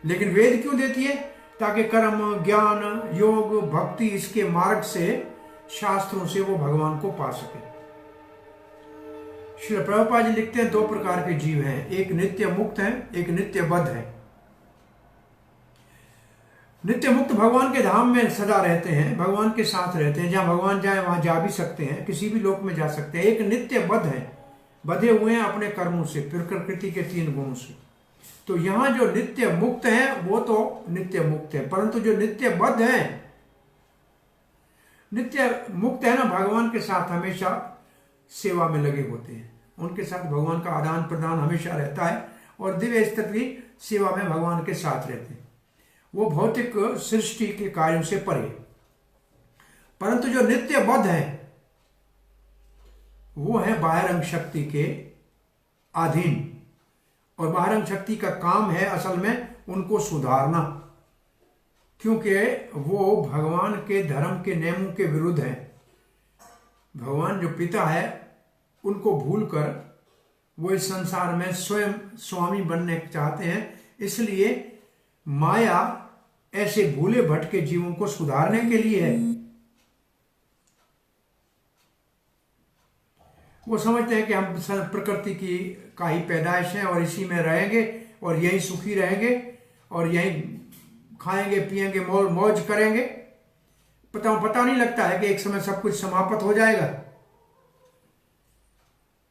लेकिन वेद क्यों देती है? ताकि कर्म, ज्ञान, योग, भक्ति, इसके मार्ग से, शास्त्रों से वो भगवान को पा सके। श्री प्रभुपाद जी लिखते हैं 2 प्रकार के जीव हैं, एक नित्य मुक्त है, एक नित्य बद्ध है। नित्य मुक्त भगवान के धाम में सदा रहते हैं, भगवान के साथ रहते हैं, जहां भगवान जाए वहां जा भी सकते हैं, किसी भी लोक में जा सकते हैं। एक नित्य बद्ध है, बधे हुए हैं अपने कर्मों से, फिर प्रकृति के 3 गुणों से। तो यहां जो नित्य मुक्त है वो तो नित्य मुक्त है, परंतु जो नित्य बद्ध है, नित्य मुक्त है ना, भगवान के साथ हमेशा सेवा में लगे होते हैं, उनके साथ भगवान का आदान प्रदान हमेशा रहता है, और दिव्य स्तर की सेवा में भगवान के साथ रहते हैं। वो भौतिक सृष्टि के कार्यों से परे। परंतु जो नित्य बद्ध है वो है बाह्यरंग शक्ति के अधीन, और बाह्यरंग शक्ति का काम है असल में उनको सुधारना, क्योंकि वो भगवान के धर्म के नियमों के विरुद्ध है। भगवान जो पिता है उनको भूलकर वो इस संसार में स्वयं स्वामी बनने चाहते हैं, इसलिए माया ऐसे भूले भटके जीवों को सुधारने के लिए है। वो समझते हैं कि हम प्रकृति की का ही पैदाइश है और इसी में रहेंगे और यही सुखी रहेंगे और यही खाएंगे पिएंगे मौज करेंगे। पता नहीं लगता है कि एक समय सब कुछ समाप्त हो जाएगा।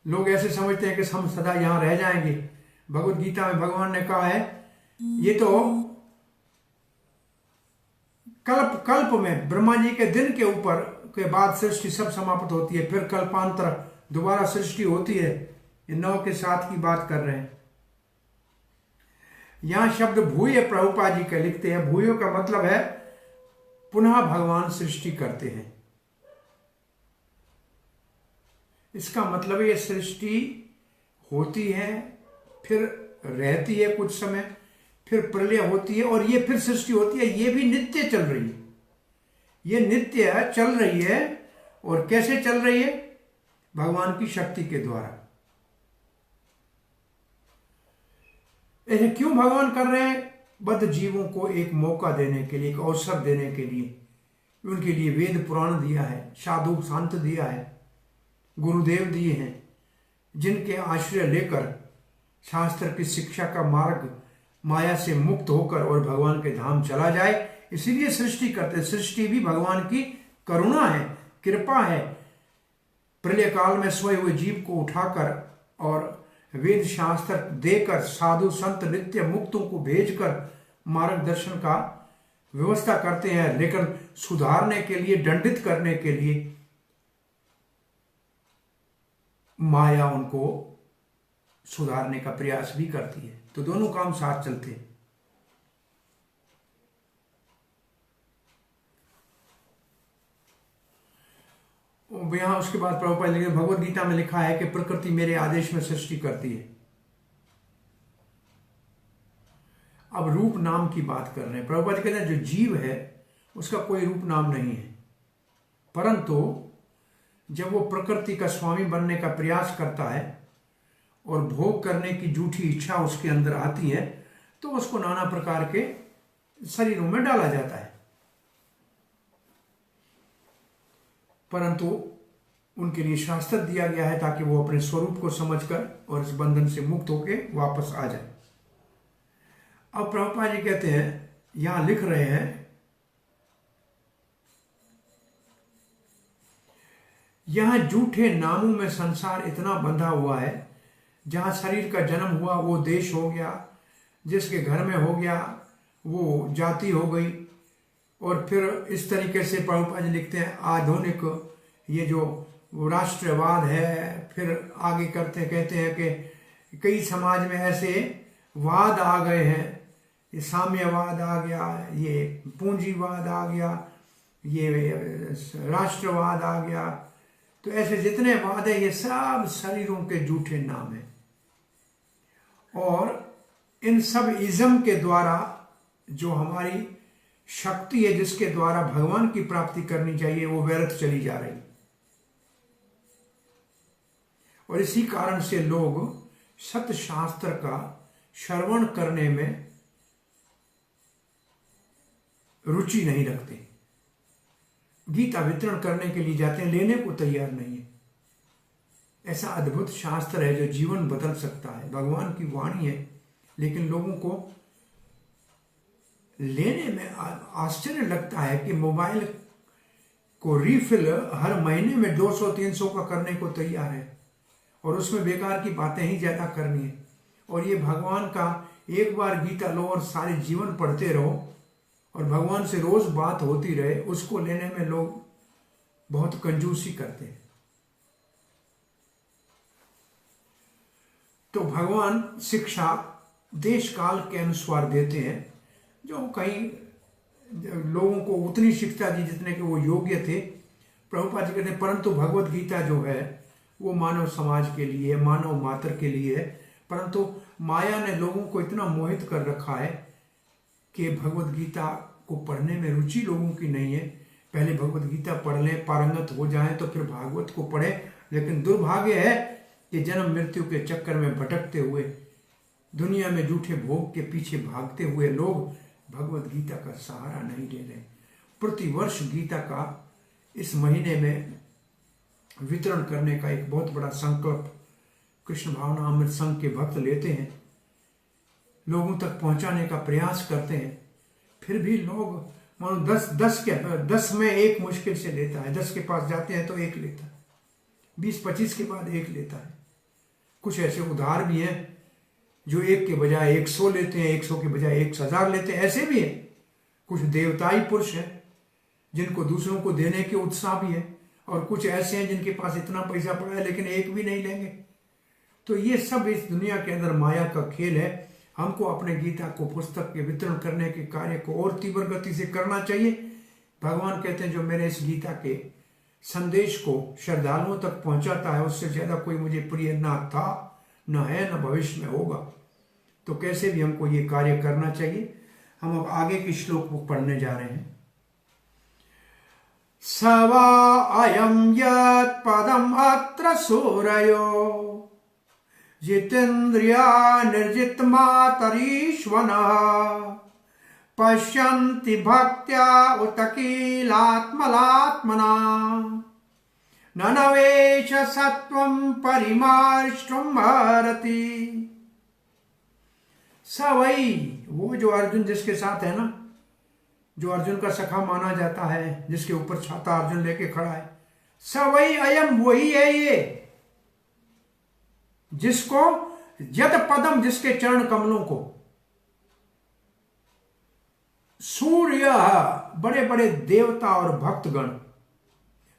लोग ऐसे समझते हैं कि हम सदा यहां रह जाएंगे। भगवत गीता में भगवान ने कहा है ये तो कल्प में ब्रह्मा जी के दिन के ऊपर के बाद सृष्टि सब समाप्त होती है, फिर कल्पांतर दोबारा सृष्टि होती है। ये 9 के 7 की बात कर रहे हैं। यहां शब्द भूय प्रभुपाद जी के लिखते हैं, भूयो का मतलब है पुनः भगवान सृष्टि करते हैं। इसका मतलब ये सृष्टि होती है, फिर रहती है कुछ समय, फिर प्रलय होती है और ये फिर सृष्टि होती है। ये भी नित्य चल रही है, ये नित्य चल रही है। और कैसे चल रही है? भगवान की शक्ति के द्वारा। ऐसे क्यों भगवान कर रहे हैं? बद्ध जीवों को एक मौका देने के लिए, एक अवसर देने के लिए। उनके लिए वेद पुराण दिया है, साधु संत दिया है, गुरुदेव दिए हैं, जिनके आश्रय लेकर शास्त्र की शिक्षा का मार्ग माया से मुक्त होकर और भगवान के धाम चला जाए। इसीलिए सृष्टि करते। सृष्टि भी भगवान की करुणा है, कृपा है। प्रलय काल में सोए हुए जीव को उठाकर और वेद शास्त्र देकर, साधु संत नित्य मुक्तों को भेजकर मार्गदर्शन का व्यवस्था करते हैं, लेकिन सुधारने के लिए, दंडित करने के लिए माया उनको सुधारने का प्रयास भी करती है। तो दोनों काम साथ चलते हैं। यहां उसके बाद प्रभुपाद लिखते हैं, भगवत गीता में लिखा है कि प्रकृति मेरे आदेश में सृष्टि करती है। अब रूप नाम की बात कर रहे हैं। प्रभुपाद कहते हैं जो जीव है उसका कोई रूप नाम नहीं है, परंतु जब वो प्रकृति का स्वामी बनने का प्रयास करता है और भोग करने की झूठी इच्छा उसके अंदर आती है, तो उसको नाना प्रकार के शरीरों में डाला जाता है। परंतु उनके लिए शास्त्र दिया गया है ताकि वो अपने स्वरूप को समझकर और इस बंधन से मुक्त होकर वापस आ जाए। अब प्रभुपाद जी कहते हैं, यहां लिख रहे हैं, यहां झूठे नामों में संसार इतना बंधा हुआ है। जहां शरीर का जन्म हुआ वो देश हो गया, जिसके घर में हो गया वो जाति हो गई, और फिर इस तरीके से प्रभुपाद जी लिखते हैं आधुनिक ये जो वो राष्ट्रवाद है। फिर आगे कहते हैं कि कई समाज में ऐसे वाद आ गए हैं, ये साम्यवाद आ गया, ये पूंजीवाद आ गया, ये राष्ट्रवाद आ गया। तो ऐसे जितने वाद है ये सब शरीरों के झूठे नाम है, और इन सब इज्म के द्वारा जो हमारी शक्ति है, जिसके द्वारा भगवान की प्राप्ति करनी चाहिए, वो व्यर्थ चली जा रही। और इसी कारण से लोग सत्य शास्त्र का श्रवण करने में रुचि नहीं रखते। गीता वितरण करने के लिए जाते हैं, लेने को तैयार नहीं है। ऐसा अद्भुत शास्त्र है जो जीवन बदल सकता है, भगवान की वाणी है, लेकिन लोगों को लेने में आश्चर्य लगता है कि मोबाइल को रिफिल हर महीने में 200-300 का करने को तैयार है, और उसमें बेकार की बातें ही ज्यादा करनी है। और ये भगवान का एक बार गीता लो और सारे जीवन पढ़ते रहो, और भगवान से रोज बात होती रहे, उसको लेने में लोग बहुत कंजूसी करते हैं। तो भगवान शिक्षा देश काल के अनुसार देते हैं, जो कहीं लोगों को उतनी शिक्षा दी जितने के वो योग्य थे। प्रभुपाद जी कहते हैं परंतु भगवत गीता जो है वो मानव समाज के लिए, मानव मात्र के लिए है, परंतु माया ने लोगों को इतना मोहित कर रखा है कि भगवत गीता को पढ़ने में रुचि लोगों की नहीं है। पहले भगवत गीता पढ़ लें, पारंगत हो जाएं, तो फिर भागवत को पढ़ें। लेकिन दुर्भाग्य है कि जन्म मृत्यु के चक्कर में भटकते हुए, दुनिया में झूठे भोग के पीछे भागते हुए लोग भगवत गीता का सहारा नहीं ले रहे। प्रतिवर्ष गीता का इस महीने में वितरण करने का एक बहुत बड़ा संकल्प कृष्ण भावना अमृत संघ के भक्त लेते हैं, लोगों तक पहुंचाने का प्रयास करते हैं। फिर भी लोग मानो 10 में एक मुश्किल से लेता है, 10 के पास जाते हैं तो एक लेता है, 20-25 के बाद एक लेता है। कुछ ऐसे उधार भी हैं जो 1 के बजाय 100 लेते हैं, 100 के बजाय 1000 लेते हैं, ऐसे भी हैं। कुछ देवताई पुरुष हैं जिनको दूसरों को देने के उत्साह भी है, और कुछ ऐसे हैं जिनके पास इतना पैसा पड़ा है लेकिन एक भी नहीं लेंगे। तो ये सब इस दुनिया के अंदर माया का खेल है। हमको अपने गीता को, पुस्तक के वितरण करने के कार्य को और तीव्र गति से करना चाहिए। भगवान कहते हैं जो मेरे इस गीता के संदेश को श्रद्धालुओं तक पहुंचाता है, उससे ज्यादा कोई मुझे प्रिय ना था, न है, न भविष्य में होगा। तो कैसे भी हमको ये कार्य करना चाहिए। हम अब आगे के श्लोक को पढ़ने जा रहे हैं। सवा अयम यत् पदम अत्र सूरयो जितेन्द्रिया निर्जितमा तरीश्वनः पश्यन्ति भक्त्या उत किलात्मलात्मना ननवेश सत्वं परिमार्ष्टुं हरति। सवई, वो जो अर्जुन जिसके साथ है ना, जो अर्जुन का सखा माना जाता है, जिसके ऊपर छाता अर्जुन लेके खड़ा है, सवई अयम, वही है ये जिसको यद पदम, जिसके चरण कमलों को, सूर्य, बड़े बड़े देवता और भक्तगण,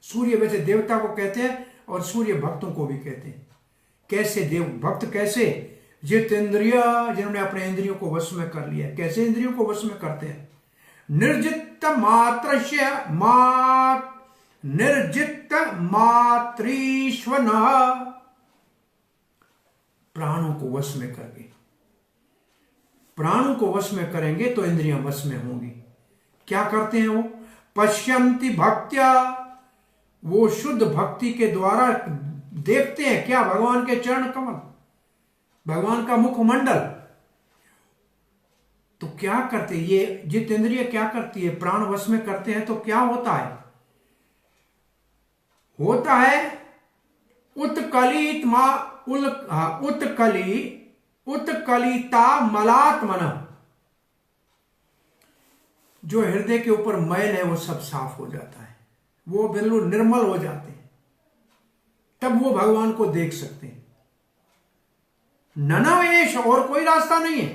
सूर्य वैसे देवता को कहते हैं और सूर्य भक्तों को भी कहते हैं। कैसे देव भक्त, कैसे जितेंद्रिय, जिन्होंने अपने इंद्रियों को वश में कर लिया। कैसे इंद्रियों को वश में करते हैं? निर्जित मात्रस्य निर्जित मात्रीश्वन, प्राणों को वश में करके। प्राणों को वश में करेंगे तो इंद्रियां वश में होंगी। क्या करते हैं वो? पश्यन्ति भक्त्या, वो शुद्ध भक्ति के द्वारा देखते हैं क्या? भगवान के चरण कमल, भगवान का मुखमंडल। तो क्या करते, ये जितेंद्रिय क्या करती है? प्राण वश में करते हैं तो क्या होता है? होता है उत्कलिता मलात्मन, जो हृदय के ऊपर मैल है वो सब साफ हो जाता है, वो बिल्कुल निर्मल हो जाते हैं। तब वो भगवान को देख सकते हैं। ननवेश, और कोई रास्ता नहीं है,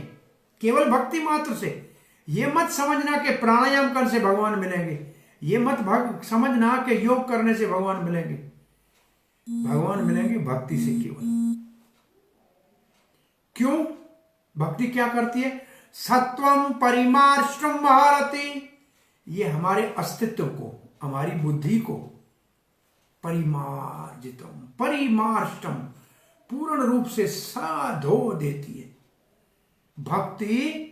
केवल भक्ति मात्र से। ये मत समझना कि प्राणायाम करने से भगवान मिलेंगे, ये मत समझना कि योग करने से भगवान मिलेंगे। भगवान मिलेंगे भक्ति से केवल। क्यों? भक्ति क्या करती है? सत्वम परिमार्ष्टम भारती, ये हमारे अस्तित्व को, हमारी बुद्धि को परिमार्जितम परिमार्ष्टम पूर्ण रूप से साधो देती है। भक्ति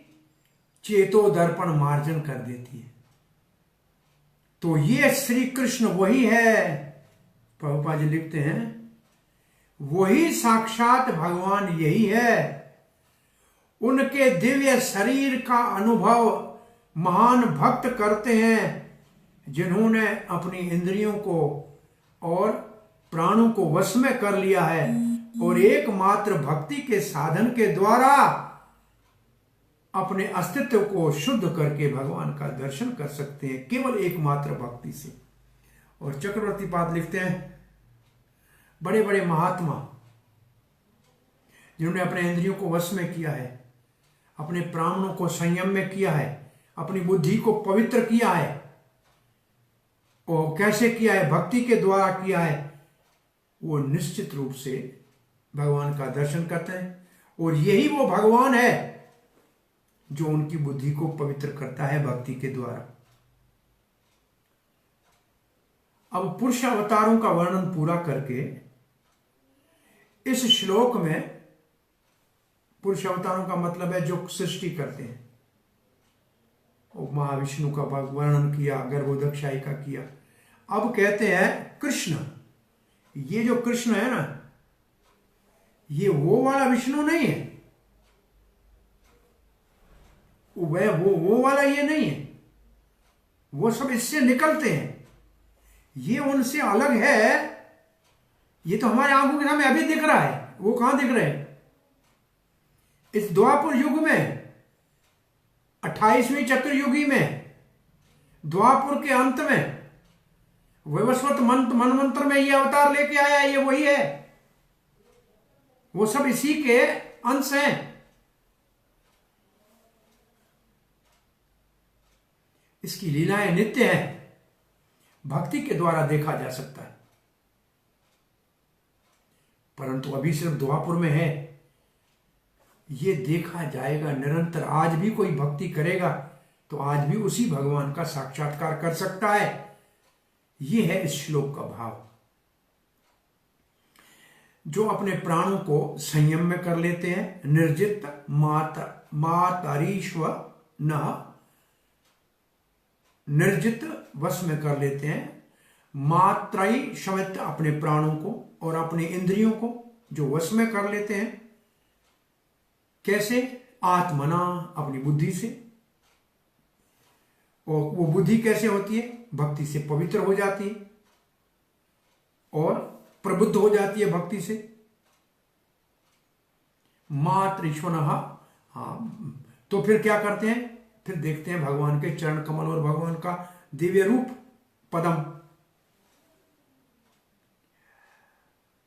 चेतो दर्पण मार्जन कर देती है। तो ये श्री कृष्ण वही है, प्रभुपाद जी लिखते हैं, वही साक्षात भगवान यही है। उनके दिव्य शरीर का अनुभव महान भक्त करते हैं, जिन्होंने अपनी इंद्रियों को और प्राणों को वश में कर लिया है और एकमात्र भक्ति के साधन के द्वारा अपने अस्तित्व को शुद्ध करके भगवान का दर्शन कर सकते हैं, केवल एकमात्र भक्ति से। और चक्रवर्ती पाद लिखते हैं, बड़े बड़े महात्मा जिन्होंने अपने इंद्रियों को वश में किया है, अपने प्राणों को संयम में किया है, अपनी बुद्धि को पवित्र किया है, और कैसे किया है? भक्ति के द्वारा किया है। वो निश्चित रूप से भगवान का दर्शन करते हैं, और यही वो भगवान है जो उनकी बुद्धि को पवित्र करता है भक्ति के द्वारा। अब पुरुष अवतारों का वर्णन पूरा करके इस श्लोक में, पुरुष अवतारों का मतलब है जो सृष्टि करते हैं, और महाविष्णु का वर्णन किया, गर्भोदक्षाई का किया। अब कहते हैं कृष्ण, ये जो कृष्ण है ना, ये वो वाला विष्णु नहीं है, वो वाला ये नहीं है, वो सब इससे निकलते हैं, ये उनसे अलग है। ये तो हमारे आंखों के सामने अभी दिख रहा है, वो कहां दिख रहे हैं? इस द्वापर युग में, 28वीं चतुर्युगी में, द्वापर के अंत में, वैवस्वत मनमंत्र में ये अवतार लेके आया है, ये वही है। वो सब इसी के अंश हैं। इसकी लीलाएं नित्य हैं, भक्ति के द्वारा देखा जा सकता है, परंतु अभी सिर्फ द्वापर में है। ये देखा जाएगा निरंतर। आज भी कोई भक्ति करेगा तो आज भी उसी भगवान का साक्षात्कार कर सकता है। ये है इस श्लोक का भाव। जो अपने प्राणों को संयम में कर लेते हैं, निर्जित मातरीश्व न, निर्जित वश में कर लेते हैं, मात्रई शमित अपने प्राणों को और अपने इंद्रियों को जो वश में कर लेते हैं। कैसे? आत्मना, अपनी बुद्धि से। और वो बुद्धि कैसे होती है? भक्ति से पवित्र हो जाती है और प्रबुद्ध हो जाती है भक्ति से। मातृश्वन, हाँ, तो फिर क्या करते हैं? फिर देखते हैं भगवान के चरण कमल और भगवान का दिव्य रूप पदम।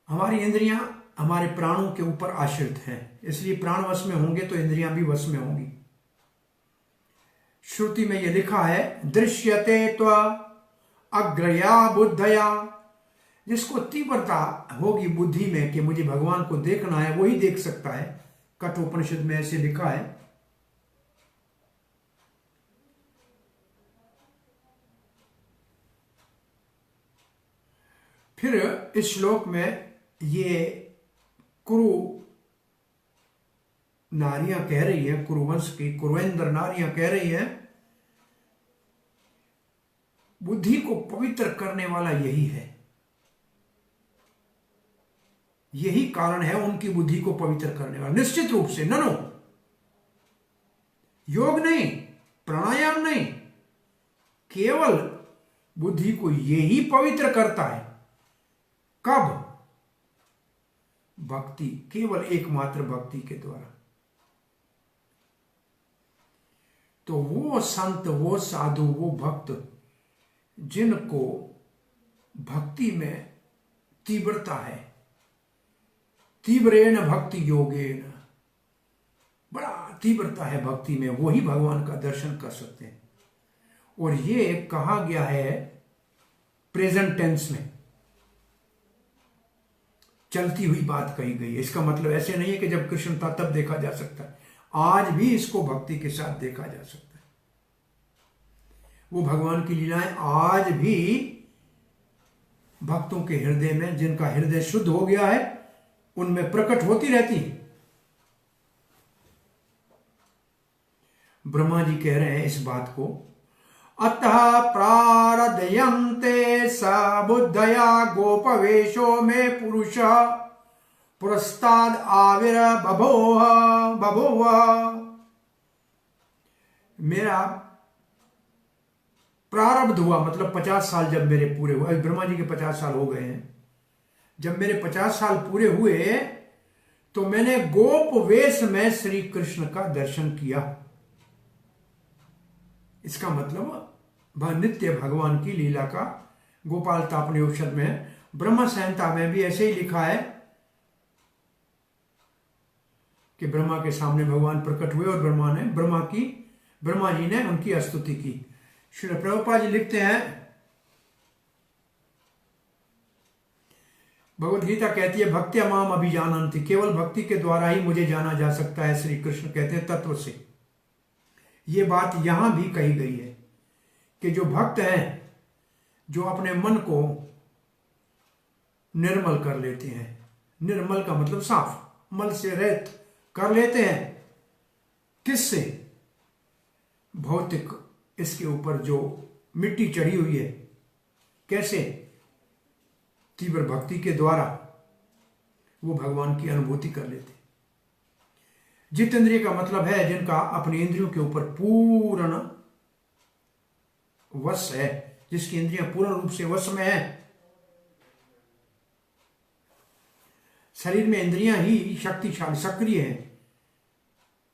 हमारी इंद्रियां हमारे प्राणों के ऊपर आश्रित हैं, इसलिए प्राण वश में होंगे तो इंद्रियां भी वश में होंगी। श्रुति में यह लिखा है, दृश्यते त्व अग्रया बुद्धया, जिसको तीव्रता होगी बुद्धि में कि मुझे भगवान को देखना है, वही देख सकता है। कठोपनिषद में ऐसे लिखा है। फिर इस श्लोक में ये कुरु नारियां कह रही है, कुरुवंश की कुरुवेंद्र नारियां कह रही है, बुद्धि को पवित्र करने वाला यही है। यही कारण है उनकी बुद्धि को पवित्र करने वाला। निश्चित रूप से ननो, योग नहीं, प्राणायाम नहीं, केवल बुद्धि को यही पवित्र करता है। कब? भक्ति, केवल एकमात्र भक्ति के द्वारा। तो वो संत, वो साधु, वो भक्त जिनको भक्ति में तीव्रता है, तीव्रेण भक्ति योगेन, बड़ा तीव्रता है भक्ति में, वही भगवान का दर्शन कर सकते हैं। और ये कहा गया है प्रेजेंट टेंस में। चलती हुई बात कही गई है। इसका मतलब ऐसे नहीं है कि जब कृष्ण था तब देखा जा सकता है, आज भी इसको भक्ति के साथ देखा जा सकता है। वो भगवान की लीलाएं आज भी भक्तों के हृदय में, जिनका हृदय शुद्ध हो गया है, उनमें प्रकट होती रहती है। ब्रह्मा जी कह रहे हैं इस बात को, अतः प्रारदयन्ते स बुद्धया गोपवेशो में पुरुष पुरस्ताद आविर्बभूव। मेरा प्रारब्ध हुआ, मतलब 50 साल जब मेरे पूरे हुए, अभी ब्रह्मा जी के 50 साल हो गए हैं। जब मेरे 50 साल पूरे हुए तो मैंने गोप वेश में श्री कृष्ण का दर्शन किया। इसका मतलब नित्य भगवान की लीला का गोपाल तापनिषद में, ब्रह्म संहिता में भी ऐसे ही लिखा है कि ब्रह्मा के सामने भगवान प्रकट हुए और ब्रह्मा जी ने उनकी स्तुति की। श्री प्रभुपाद जी लिखते हैं, भगवद गीता कहती है भक्त्या माम अभिजानन्ति, केवल भक्ति के द्वारा ही मुझे जाना जा सकता है। श्री कृष्ण कहते हैं तत्व से। ये बात यहां भी कही गई है कि जो भक्त हैं, जो अपने मन को निर्मल कर लेते हैं, निर्मल का मतलब साफ, मल से रहित कर लेते हैं। किससे? भौतिक इसके ऊपर जो मिट्टी चढ़ी हुई है। कैसे? तीव्र भक्ति के द्वारा वो भगवान की अनुभूति कर लेते। जितेंद्रिय का मतलब है जिनका अपनी इंद्रियों के ऊपर पूर्ण वश है, जिसकी इंद्रियां पूर्ण रूप से वश में है। शरीर में इंद्रियां ही शक्तिशाली, सक्रिय हैं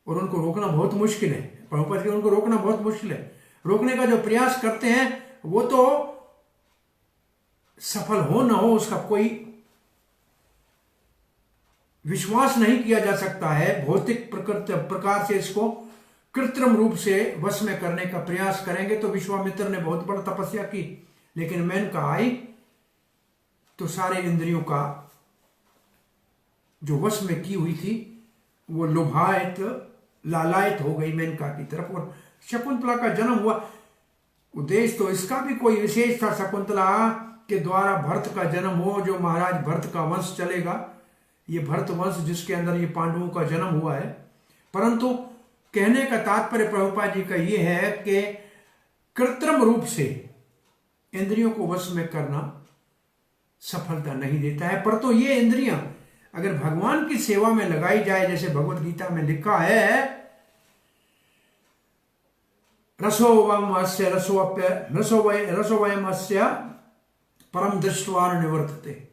और उनको रोकना बहुत मुश्किल है। प्रभुपाद जी, उनको रोकना बहुत मुश्किल है। रोकने का जो प्रयास करते हैं वो तो सफल हो ना हो उसका कोई विश्वास नहीं किया जा सकता है। भौतिक प्रकार से इसको कृत्रिम रूप से वश में करने का प्रयास करेंगे तो विश्वामित्र ने बहुत बड़ा तपस्या की, लेकिन मेनका आई तो सारे इंद्रियों का जो वश में की हुई थी वो लुभायित, लालायित हो गई मेनका की तरफ और शकुंतला का जन्म हुआ। उद्देश्य तो इसका भी कोई विशेष था, शकुंतला के द्वारा भरत का जन्म हो, जो महाराज भरत का वंश चलेगा, ये भरत वंश जिसके अंदर ये पांडवों का जन्म हुआ है। परंतु कहने का तात्पर्य प्रभुपाद जी का ये है कि कृत्रिम रूप से इंद्रियों को वश में करना सफलता नहीं देता है। पर तो ये इंद्रियां अगर भगवान की सेवा में लगाई जाए, जैसे भगवत गीता में लिखा है, रसोवयमस्य परम दृष्टवा निवर्तते।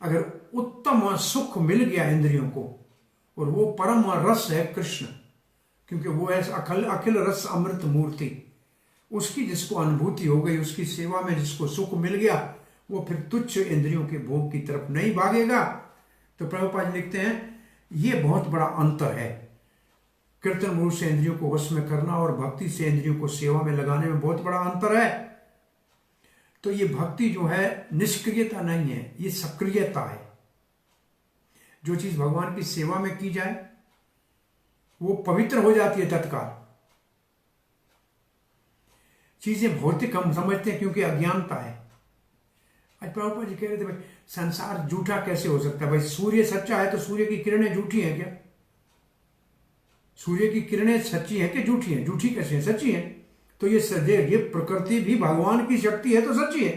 अगर उत्तम सुख मिल गया इंद्रियों को, और वो परम रस है कृष्ण, क्योंकि वो है अखिल रस अमृत मूर्ति, उसकी जिसको अनुभूति हो गई, उसकी सेवा में जिसको सुख मिल गया, वो फिर तुच्छ इंद्रियों के भोग की तरफ नहीं भागेगा। तो प्रभुपाद लिखते हैं ये बहुत बड़ा अंतर है। कृत्रिम रूप से इंद्रियों को वश में करना और भक्ति से इंद्रियों को सेवा में लगाने में बहुत बड़ा अंतर है। तो ये भक्ति जो है निष्क्रियता नहीं है, ये सक्रियता है। जो चीज भगवान की सेवा में की जाए वो पवित्र हो जाती है तत्काल। चीजें भौतिक हम समझते हैं क्योंकि अज्ञानता है। आज प्रभुपाद जी कह रहे थे भाई संसार झूठा कैसे हो सकता है? भाई सूर्य सच्चा है तो सूर्य की किरणें झूठी हैं क्या? सूर्य की किरणें सच्ची हैं कि झूठी हैं? झूठी कैसे हैं? सच्ची हैं। तो ये प्रकृति भी भगवान की शक्ति है तो सच्ची है।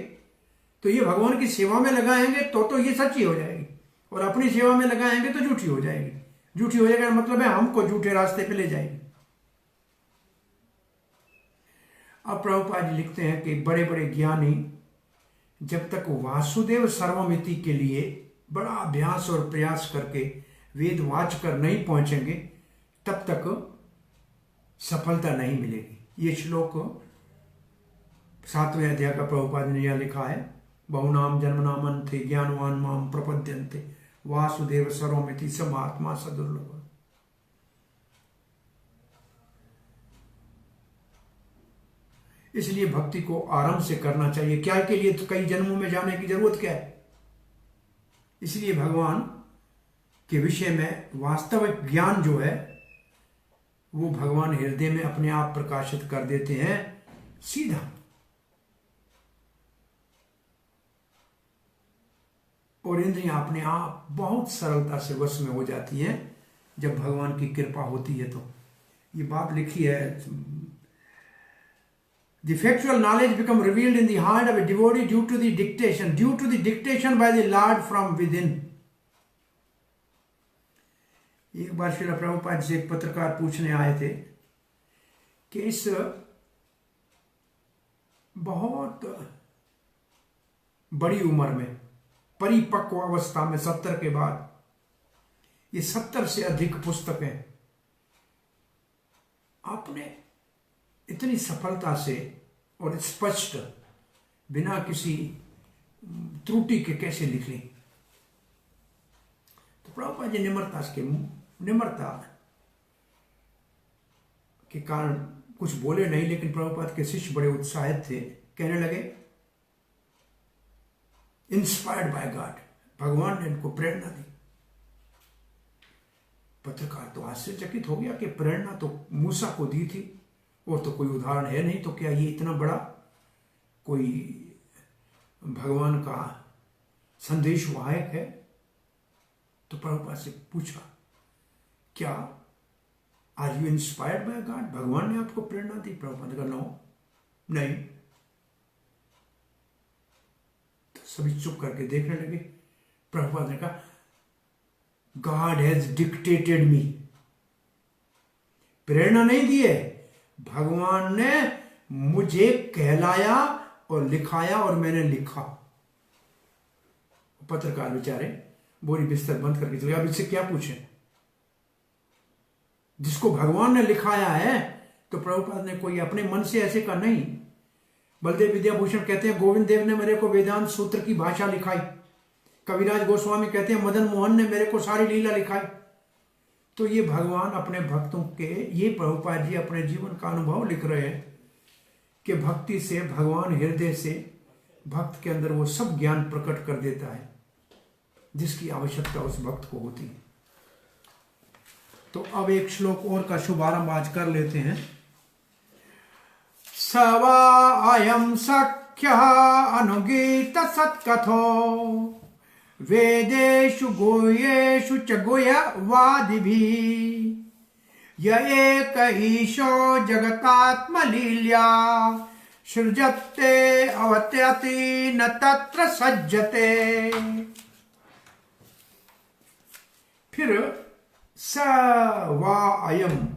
तो ये भगवान की सेवा में लगाएंगे तो ये सच्ची हो जाएगी, और अपनी सेवा में लगाएंगे तो झूठी हो जाएगी। झूठी हो जाएगा मतलब है हमको झूठे रास्ते पे ले जाएगी। अब प्रभुपाद जी लिखते हैं कि बड़े बड़े ज्ञानी जब तक वासुदेव सर्वमिति के लिए बड़ा अभ्यास और प्रयास करके वेद वाच कर नहीं पहुंचेंगे तब तक सफलता नहीं मिलेगी। ये श्लोक 7वें अध्याय का प्रभुपाद ने यह लिखा है, बहुनाम जन्मनाम अंते ज्ञानवान माम प्रपद्यन्ते वासुदेव सर्वमिति स महात्मा सदुर्लभ। इसलिए भक्ति को आरंभ से करना चाहिए। क्या के लिए? तो कई जन्मों में जाने की जरूरत क्या है? इसलिए भगवान के विषय में वास्तविक ज्ञान जो है वो भगवान हृदय में अपने आप प्रकाशित कर देते हैं सीधा। और इंद्रियां अपने आप बहुत सरलता से वश में हो जाती हैं जब भगवान की कृपा होती है। तो ये बात लिखी है, the factual knowledge become revealed in the heart of a devotee due to the dictation by the Lord from within। एक बार श्रील प्रभुपाद से एक पत्रकार पूछने आए थे कि इस बहुत बड़ी उम्र में, परिपक्व अवस्था में 70 के बाद, ये 70 से अधिक पुस्तकें आपने इतनी सफलता से और स्पष्ट बिना किसी त्रुटि के कैसे लिख ली? तो प्रभुपाद जी निम्रता के कारण कुछ बोले नहीं, लेकिन प्रभुपाद के शिष्य बड़े उत्साहित थे। कहने लगे इंस्पायर्ड बाय गॉड, भगवान ने इनको प्रेरणा दी। पत्रकार तो आश्चर्यचकित हो गया कि प्रेरणा तो मूसा को दी थी और तो कोई उदाहरण है नहीं, तो क्या ये इतना बड़ा कोई भगवान का संदेश वाहक है? तो प्रभुपाद से पूछा, क्या are you inspired by God? भगवान ने आपको प्रेरणा दी? प्रभुपाद का नो, नहीं। तो सभी चुप करके देखने लगे। प्रभुपाद ने कहा, गॉड हैज डिक्टेटेड मी। प्रेरणा नहीं दी है, भगवान ने मुझे कहलाया और लिखाया और मैंने लिखा। पत्रकार बेचारे बोरी बिस्तर बंद करके चले, अब इससे क्या पूछे? जिसको भगवान ने लिखाया है, तो प्रभुपाद ने कोई अपने मन से ऐसे का नहीं। बलदेव विद्याभूषण कहते हैं, गोविंद देव ने मेरे को वेदांत सूत्र की भाषा लिखाई। कविराज गोस्वामी कहते हैं, मदन मोहन ने मेरे को सारी लीला लिखाई। तो ये भगवान अपने भक्तों के, ये प्रभुपाद जी अपने जीवन का अनुभव लिख रहे हैं कि भक्ति से भगवान हृदय से भक्त के अंदर वो सब ज्ञान प्रकट कर देता है जिसकी आवश्यकता उस भक्त को होती है। तो अब एक श्लोक और का शुभारंभ आज कर लेते हैं। सवा अयम सख्य अनुगीत सत्कथो वेदेषु गुह्येषु च गुह्यवादिभिः य एक ईशो जगतात्मलील्या सृजते अवत्यति न तत्र सज्जते। फिर स वा अयम,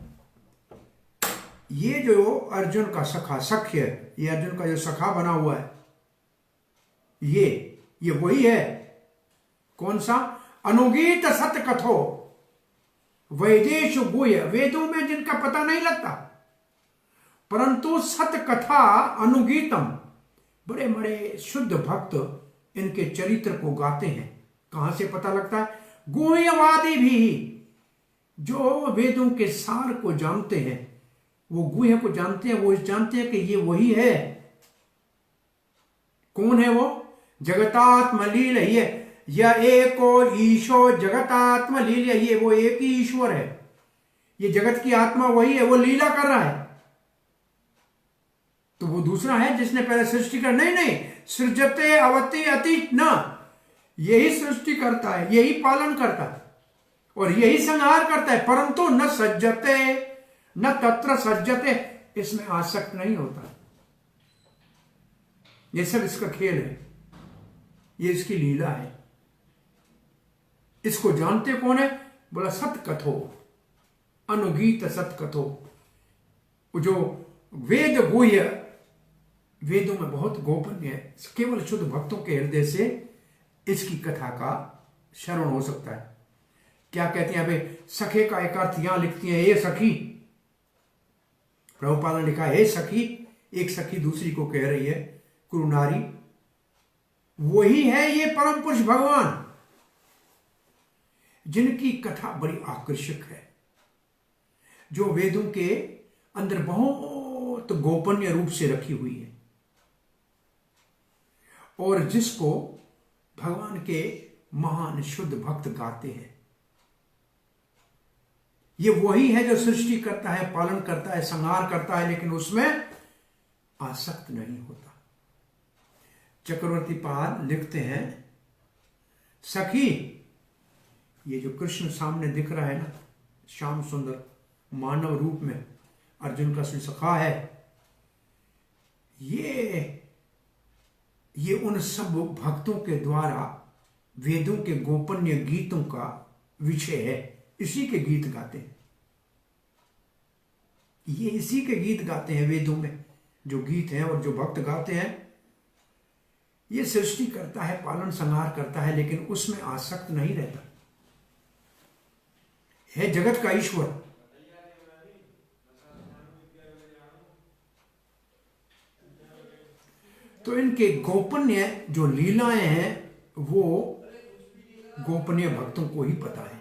ये जो अर्जुन का सखा, सख्य, ये अर्जुन का जो सखा बना हुआ है, ये वही है। कौन सा? अनुगीत सतकथो वेदेषु गुह्य, वेदों में जिनका पता नहीं लगता, परंतु सतकथा अनुगीतम, बड़े बड़े शुद्ध भक्त इनके चरित्र को गाते हैं। कहां से पता लगता है? गुह्यवादी भी, जो वेदों के सार को जानते हैं, वो गुह्य को जानते हैं, वो जानते हैं कि ये वही है। कौन है वो? जगतात्मलील, ये या एको ईशो जगतात्मलील, ये वो एक ही ईश्वर है, ये जगत की आत्मा वही है, वो लीला कर रहा है। तो वो दूसरा है जिसने पहले सृष्टि कर, नहीं, सृजते अवति अति न, यही सृष्टि करता है, यही पालन करता है और यही संहार करता है, परंतु न सज्जते न तत्र सज्जते, इसमें आसक्त नहीं होता। ये सब इसका खेल है, ये इसकी लीला है। इसको जानते कौन है? बोला सतकथो, अनुगीत सतकथो, जो वेद गुह्य, वेदों में बहुत गोपनीय है, केवल शुद्ध भक्तों के हृदय से इसकी कथा का श्रवण हो सकता है। क्या कहते हैं? अबे सखे का एक अर्थ यहां लिखती है, ये सखी, प्रभुपाद ने लिखा है, हे सखी, एक सखी दूसरी को कह रही है, कुरु नारी, वही है ये परम पुरुष भगवान जिनकी कथा बड़ी आकर्षक है, जो वेदों के अंदर बहुत गोपनीय रूप से रखी हुई है और जिसको भगवान के महान शुद्ध भक्त गाते हैं। ये वही है जो सृष्टि करता है, पालन करता है, संहार करता है, लेकिन उसमें आसक्त नहीं होता। चक्रवर्ती पहाड़ लिखते हैं, सखी ये जो कृष्ण सामने दिख रहा है ना, श्याम सुंदर मानव रूप में अर्जुन का सखा है, ये उन सब भक्तों के द्वारा वेदों के गोपनीय गीतों का विषय है। इसी के गीत गाते हैं, ये इसी के गीत गाते हैं। वेदों में जो गीत हैं और जो भक्त गाते हैं, ये सृष्टि करता है, पालन संहार करता है, लेकिन उसमें आसक्त नहीं रहता है। जगत का ईश्वर तो इनके गोपनीय जो लीलाएं हैं वो गोपनीय भक्तों को ही पता है।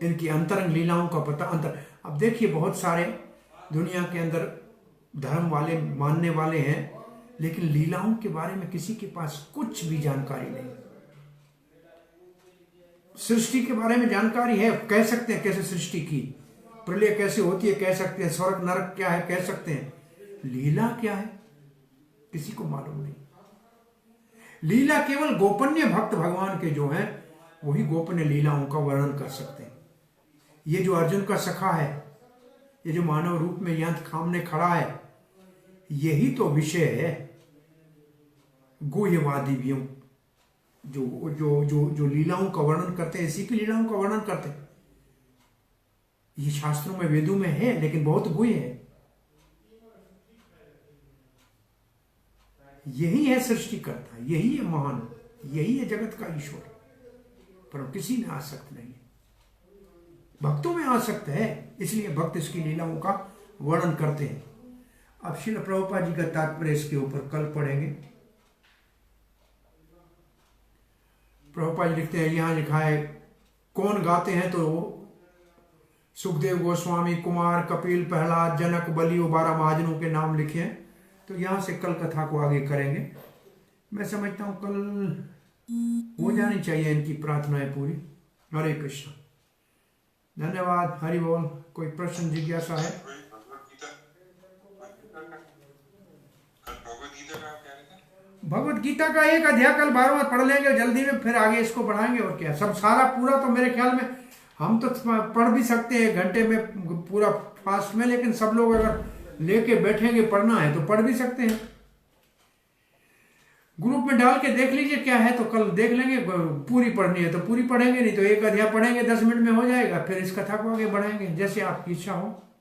इनकी अंतरंग लीलाओं का पता अब देखिए, बहुत सारे दुनिया के अंदर धर्म वाले मानने वाले हैं, लेकिन लीलाओं के बारे में किसी के पास कुछ भी जानकारी नहीं। सृष्टि के बारे में जानकारी है, कह सकते हैं कैसे सृष्टि की, प्रलय कैसे होती है कह सकते हैं, स्वर्ग नरक क्या है कह सकते हैं, लीला क्या है किसी को मालूम नहीं। लीला केवल गोपनीय भक्त भगवान के जो हैं वही गोपनीय लीलाओं का वर्णन कर सकते हैं। ये जो अर्जुन का सखा है, ये जो मानव रूप में यहां सामने खड़ा है, यही तो विषय है गुह्यवादी भी जो जो जो जो लीलाओं का वर्णन करते हैं, इसी की लीलाओं का वर्णन करते हैं। ये शास्त्रों में वेदों में है, लेकिन बहुत गुह्य है। यही है सृष्टि करता, यही है महान, यही है जगत का ईश्वर, पर किसी में आसक्त नहीं है। भक्तों में आसक्त है, इसलिए भक्त इसकी लीलाओं का वर्णन करते हैं। अब श्रील प्रभुपाद जी का तात्पर्य इसके ऊपर कल पढ़ेंगे। प्रभुपाद जी लिखते हैं, यहां लिखा है कौन गाते हैं, तो सुखदेव गोस्वामी, कुमार, कपिल, प्रहलाद, जनक, बलि और 12 महाजनों के नाम लिखे हैं। तो यहां से कल कथा को आगे करेंगे। मैं समझता हूं कल हो जानी चाहिए इनकी प्रार्थनाएं पूरी। हरे कृष्ण, धन्यवाद, हरि बोल। कोई प्रश्न जिज्ञासा है? भगवत गीता का एक अध्याय कल 12वां पढ़ लेंगे जल्दी में, फिर आगे इसको बढ़ाएंगे। और क्या, सब सारा पूरा तो मेरे ख्याल में हम तो पढ़ भी सकते हैं घंटे में पूरा फास्ट में, लेकिन सब लोग अगर लेके बैठेंगे पढ़ना है तो पढ़ भी सकते हैं। ग्रुप में डाल के देख लीजिए क्या है, तो कल देख लेंगे। पूरी पढ़नी है तो पूरी पढ़ेंगे, नहीं तो एक अध्याय पढ़ेंगे 10 मिनट में हो जाएगा, फिर इस कथा को आगे बढ़ाएंगे, जैसे आपकी इच्छा हो।